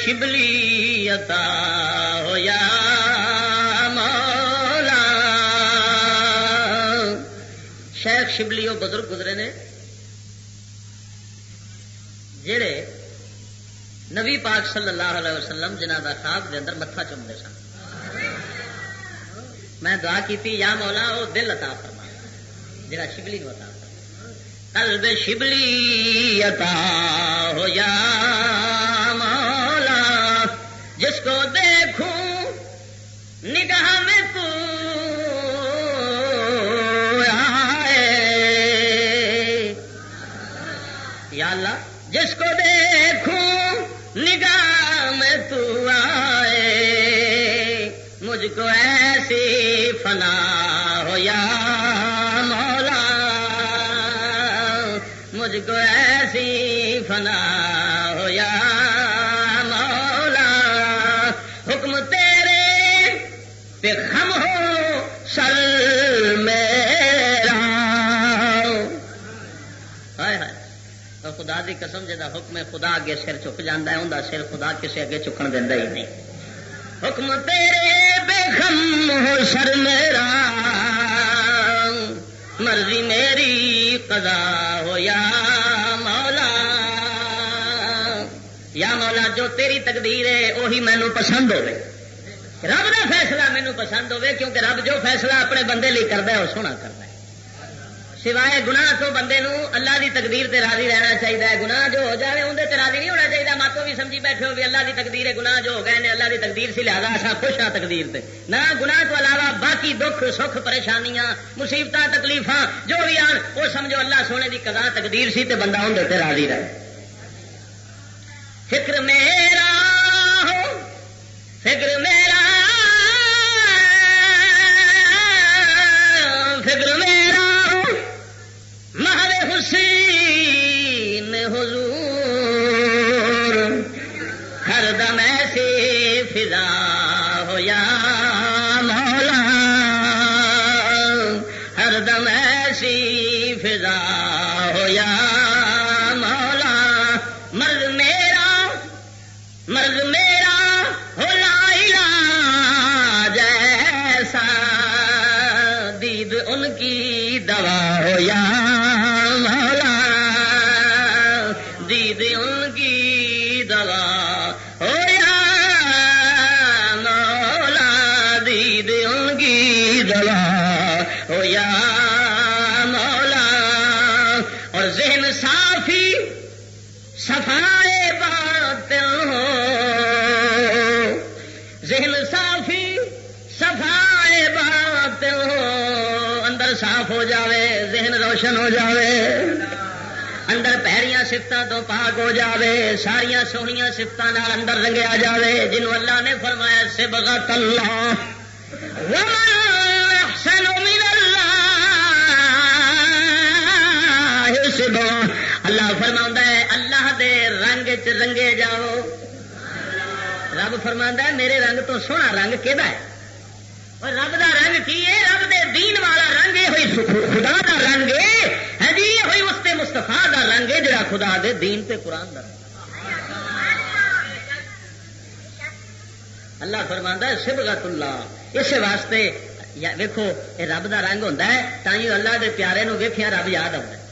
شبلی عطا ہو یا مولا. شیخ شبلی وہ بزرگ گزرے نے جڑے نبی پاک صلی اللہ علیہ وسلم جنہ دا خواب دے اندر متھا چومتے سن. میں دعا کی یا مولا وہ دل عطا فرما. جڑا شبلی کو عطا قلب شبلی عطا ہو یا مولا جس کو دیکھوں نگاہ میں تو آئے یا اللہ جس کو دیکھوں نگاہ میں تو آئے مجھ کو ایسی فنا ہو یا مولا مجھ کو ایسی فنا ہو یا مولا حکم تیرے پہ خم ہو سر میرا ہائے ہائے اور خدا دی قسم جدا حکم خدا اگے سر چک جاندہ ہے اندہ سر خدا کسے اگے چکن دیندہ ہی نہیں حکم تیرے بے خم ہو سر میرا مرضی میری قضا ہو یا مولا جو تیری تقدیر ہے وہی مینو پسند ہوے رب کا فیصلہ مینو پسند ہوے کیونکہ رب جو فیصلہ اپنے بندے لیے کرتا ہے وہ سونا کرتا ہے سوائے گناہ تو بندے نو اللہ دی تقدیر تے راضی رہنا چاہیے گناہ جو ہو جائے اندر تے راضی نہیں ہونا چاہیے ماتو بھی سمجھی بیٹھے ہو بھی اللہ دی تقدیر ہے گناہ جو ہو گئے نے اللہ دی تقدیر سے لہذا اصا خوش ہاں تقدیر تے نہ گناہ تو علاوہ باقی دکھ سکھ پریشانیاں مصیبت تکلیفاں جو بھی آن وہ سمجھو اللہ سونے دی قضا تقدیر سی تے بندہ اندر تے راضی رہے فکر میرا ہو فکر میرا فکر میرا مہر حسین حضور ہر دم ایسی فضا ہو یا مولا ہر دم ایسی فضا ہو یا مولا مرض میرا ہو لا علاج ایسا دید ان کی دوا ہو یا صفائے باطل ہو ذہن صافی صفائے باطل ہو اندر صاف ہو جاوے ذہن روشن ہو جاوے اندر پیریاں صفتاں تو پاک ہو جاوے ساریاں سونیاں صفتاں نال اندر رنگیا جاوے جنہوں اللہ نے فرمایا صبغۃ اللہ ومن احسن من اللہ صبغہ اللہ فرماتا ہے اللہ دے رنگ چ رنگے جاؤ رب فرماتا ہے میرے رنگ تو سونا رنگ کہدا ہے اور رب دا رنگ کی ہے رب دے دین والا رنگ ہے ہوئی خدا دا رنگ ہے جی ہوئی اس تے مصطفیٰ دا رنگ ہے جڑا خدا دے دین تے قرآن دا اللہ فرماتا ہے صبغۃ اللہ اس واسطے ویکھو یہ رب دا رنگ ہوتا ہے تائیں اللہ دے پیارے نو ویکھیا رب یاد آتا ہے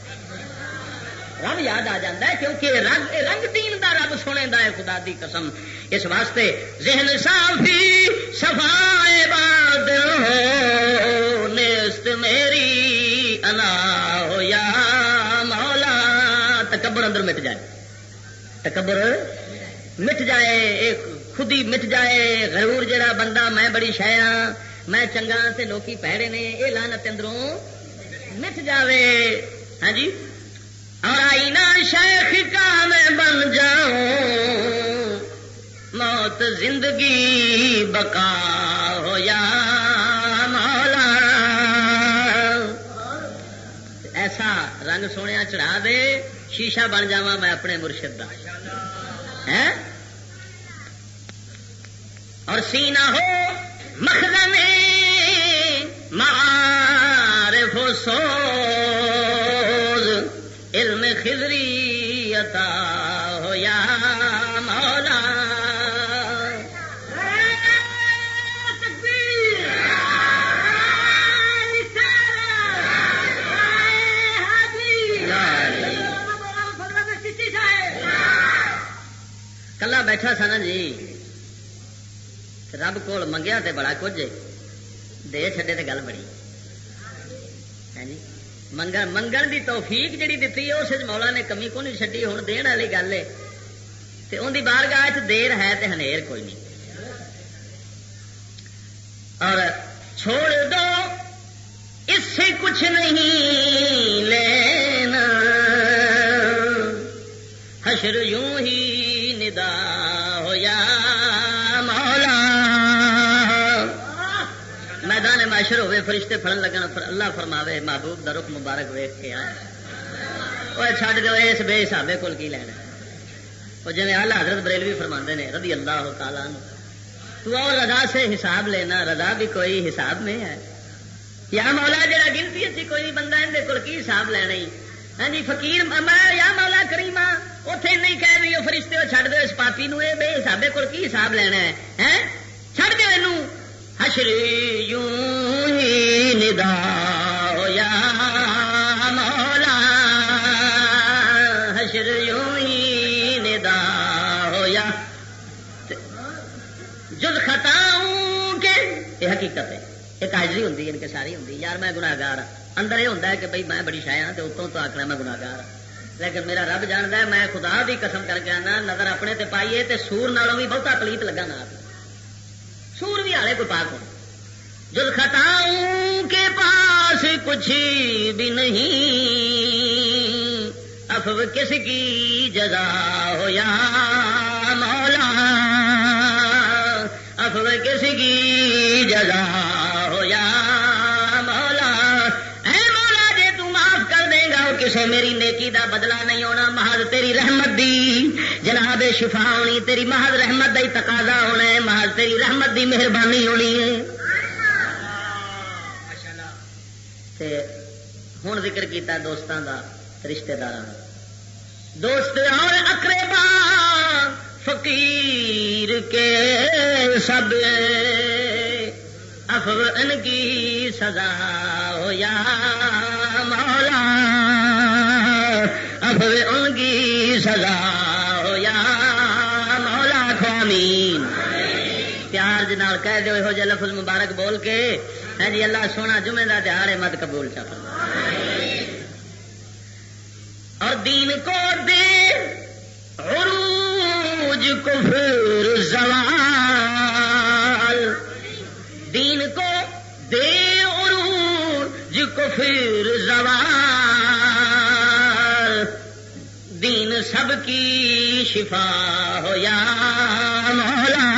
رب یاد آ جاتا ہے کیونکہ رنگ دین دا رب سنے دا ہے خدا دی قسم اس واسطے ذہن صافی صفائے باطل ہو نیست میری انا ہو یا مولا تکبر اندر مٹ جائے تکبر مٹ جائے ایک خودی مٹ جائے غرور جڑا بندہ میں بڑی شے ہاں میں چنگا تے لوکی پیڑے نے یہ لعنت اندروں مٹ جاوے ہاں جی اور آئینہ شیخ کا میں بن جاؤں موت زندگی بقا ہو یا مولا ایسا رنگ سونے چڑھا دے شیشہ بن جاواں میں اپنے مرشد دا اور سینہ ہو مخزن معارف و سوز علم خضری عطا ہو یا مولا کلا بیٹھا سا نا جی رب کول منگیا تے بڑا کچھ دے چھڈے تے گل بڑی ہے جی منگن دی توفیق جڑی دیتی ہے اس مولا نے کمی کو نہیں چڈی. ہوں دین والی گل ہے تے ان دی بارگاہ چ دیر ہے تے ہنیر کوئی نہیں. اور چھوڑ دو اس سے کچھ نہیں لینا حشر یوں ہی ندا ہو یا مولا. میدان معاشر ہوئے فرشتے پھڑن لگن اللہ فرماوے محبوب دا رخ مبارک ویکھ کے آئے وہ چھڈ دو اس بے حسابے کول کی لینا. وہ جی اعلیٰ حضرت بریلوی فرماندے نے رضی اللہ تعالیٰ عنہ تو اور رضا سے حساب لینا رضا بھی کوئی حساب میں ہے. یا مولا جڑا گنتی اچھی کوئی بندہ اندر کول کی حساب لینا ہی. ہاں جی فقیر یا مولا کریما اتنے نہیں کہہ رہی فرشتے چھڈ دو اس پاپی نو بے حسابے کول کی حساب لینا ہے چھڈ دو یہ حشر یوں ہی ندا ہو یا مولا حشر یوں ہی ندا ہو یا جز خطاؤں کے یہ حقیقت ہے. ایک حاضری ہوں ان کے ساری ہوں یار میں گناہگار ہوں. اندر یہ ہوتا ہے کہ بھائی میں بڑی شاید ہاں تو اتوں تو آخنا میں گناہگار ہوں. لیکن میرا رب جانتا ہے میں خدا بھی قسم کر کے آنا نظر اپنے تے پائیے تے سور نالوں بھی بہتا پلیت لگا نا سور بھی ہالے کوئی پاک ہو. جز خطاؤں کے پاس کچھ بھی نہیں افو کس کی جزا ہو یا مولا افو کس کی جزا ہو یا مولا. اے مولا جے تو معاف کر دے گا وہ کسے میری نیکی دا بدلہ نہیں ہونا محض تیری رحمت دی جناب شفا ہونی تیری محض رحمت دا ہی تقاضا ہونا ہے محض تیری رحمت دی مہربانی ہونی ہے. ہوں ذکر کیتا دوستاں دا رشتہ داراں دوست اور اقربا فقیر کے سب افو ان کی سزا ہو یا مولا افو ان کی سزا ہو یا مولا. آمین. پیار جنال کہہ دو ہو جا لفظ مبارک بول کے ہے جی اللہ سونا جمعے کا تہوار ہے مت قبول چا اور دین کو دے عروج کفر زوال دین کو دے عروج کفر زوال دین سب کی شفا ہو یا مولا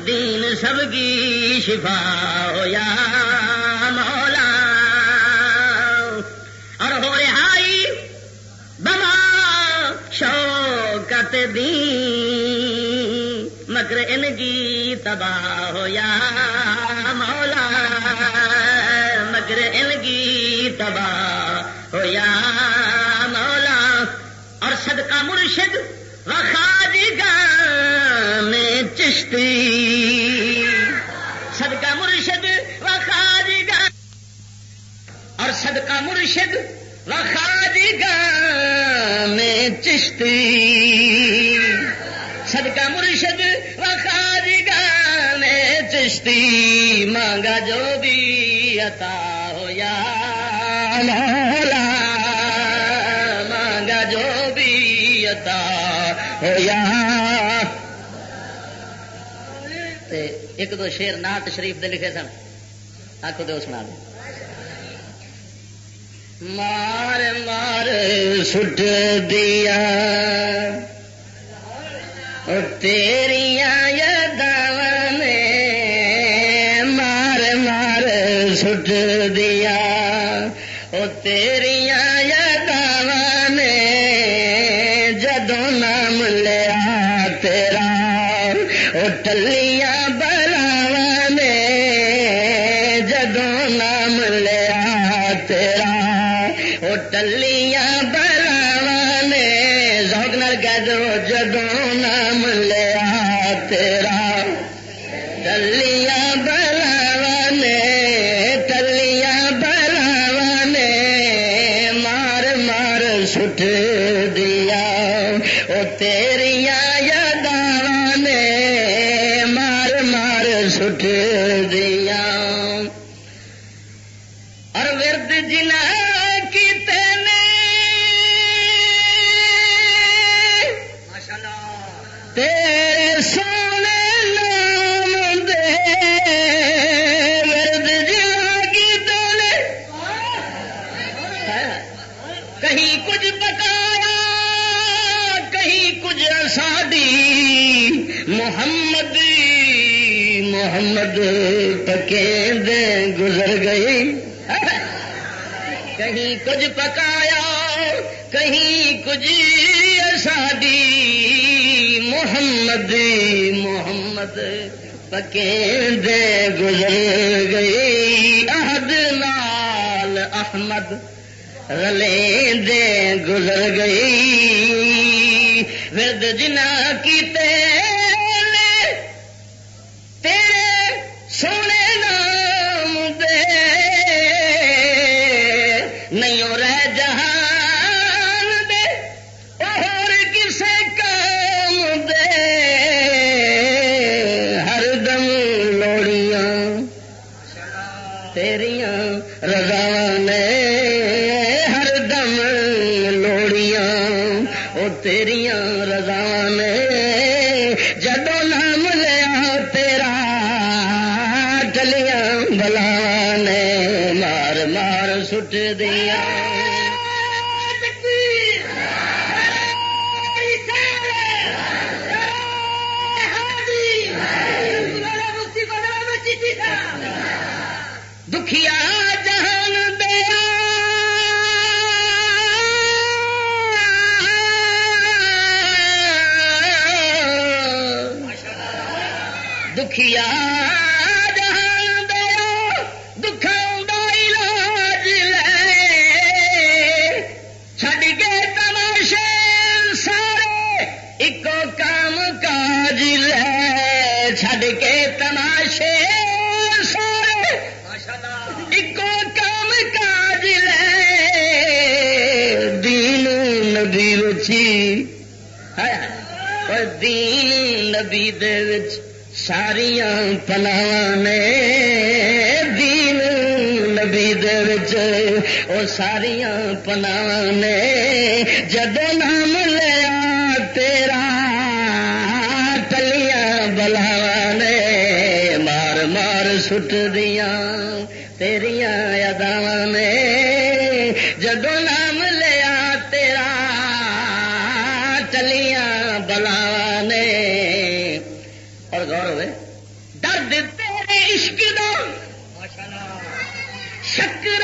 دین سب کی شفا ہو یا مولا. اور ہو رہائی بما شوکت دین مکر ان کی تباہ ہو یا مولا مکر ان کی تباہ ہو یا مولا. اور صدقہ مرشد و خواجگان چشتی صدقہ مرشد و خواجگان اور صدقہ مرشد و خواجگان چشتی صدقہ مرشد و خواجگان چشتی مانگا جو بھی عطا ہو یا مولا مانگا جو بھی عطا ہو یا. ایک دو شیر نعت شریف دے لکھے سن آخو دو سنا دو. مار مار سٹ دیا تیریاں یاداں نے مار مار سٹ دیا تیریاں یاداں نے جدوں نام لیا تیرا ٹلیاں بلاواں نے جدوں نام لیا تیرا ٹلیاں بلاواں نے ذوق نال کہہ دو جدوں نام لیا تیرا ٹلیاں بلاواں نے ٹلیاں بلاواں نے مار مار سٹ دیا او تیریاں یاداں نے مار مار سٹ دیا. اور ورد تیرے سونے نام دے ورد جا کی دولے کہیں کچھ پکایا کہیں کچھ ساڈی محمد محمد پکیں دے گزر گئی کہیں کچھ پکایا کہیں کچھ ساڈی محمد محمد پکیں دے گزر گئی عہد نال احمد رلیں دے گزر گئی ورد جنا کی تیرے سونے نام دے نہیں رہ جہان دے اور کسے کام دے ہر دم لوڑیاں تیریاں رضا نے ہر دم لوڑیاں او تیریاں رضا نے جدو نام لیا تیرا ٹلیاں بلا نے مار مار سٹ دیا دکھیا جہان دیا دکھیا جہان دیا دکھاؤں دا علاج لے چھڈ کے تماشے سارے ایکو کام کاج لے چھڈ کے تماشے سارے ایکو کام کاج لے دین نبی وچی دین نبی دے وچ ساریاں پناہ نے دین نبی دے وچ او ساریاں پناہ نے جدو نام لیا تیرا ٹلیاں بلاواں نے مار مار سٹ دیاں تیریاں یاداں نے جدو نام لیا تیرا ٹلیاں بلاواں نے اور غور ہوئے درد تیرے عشق دا شکر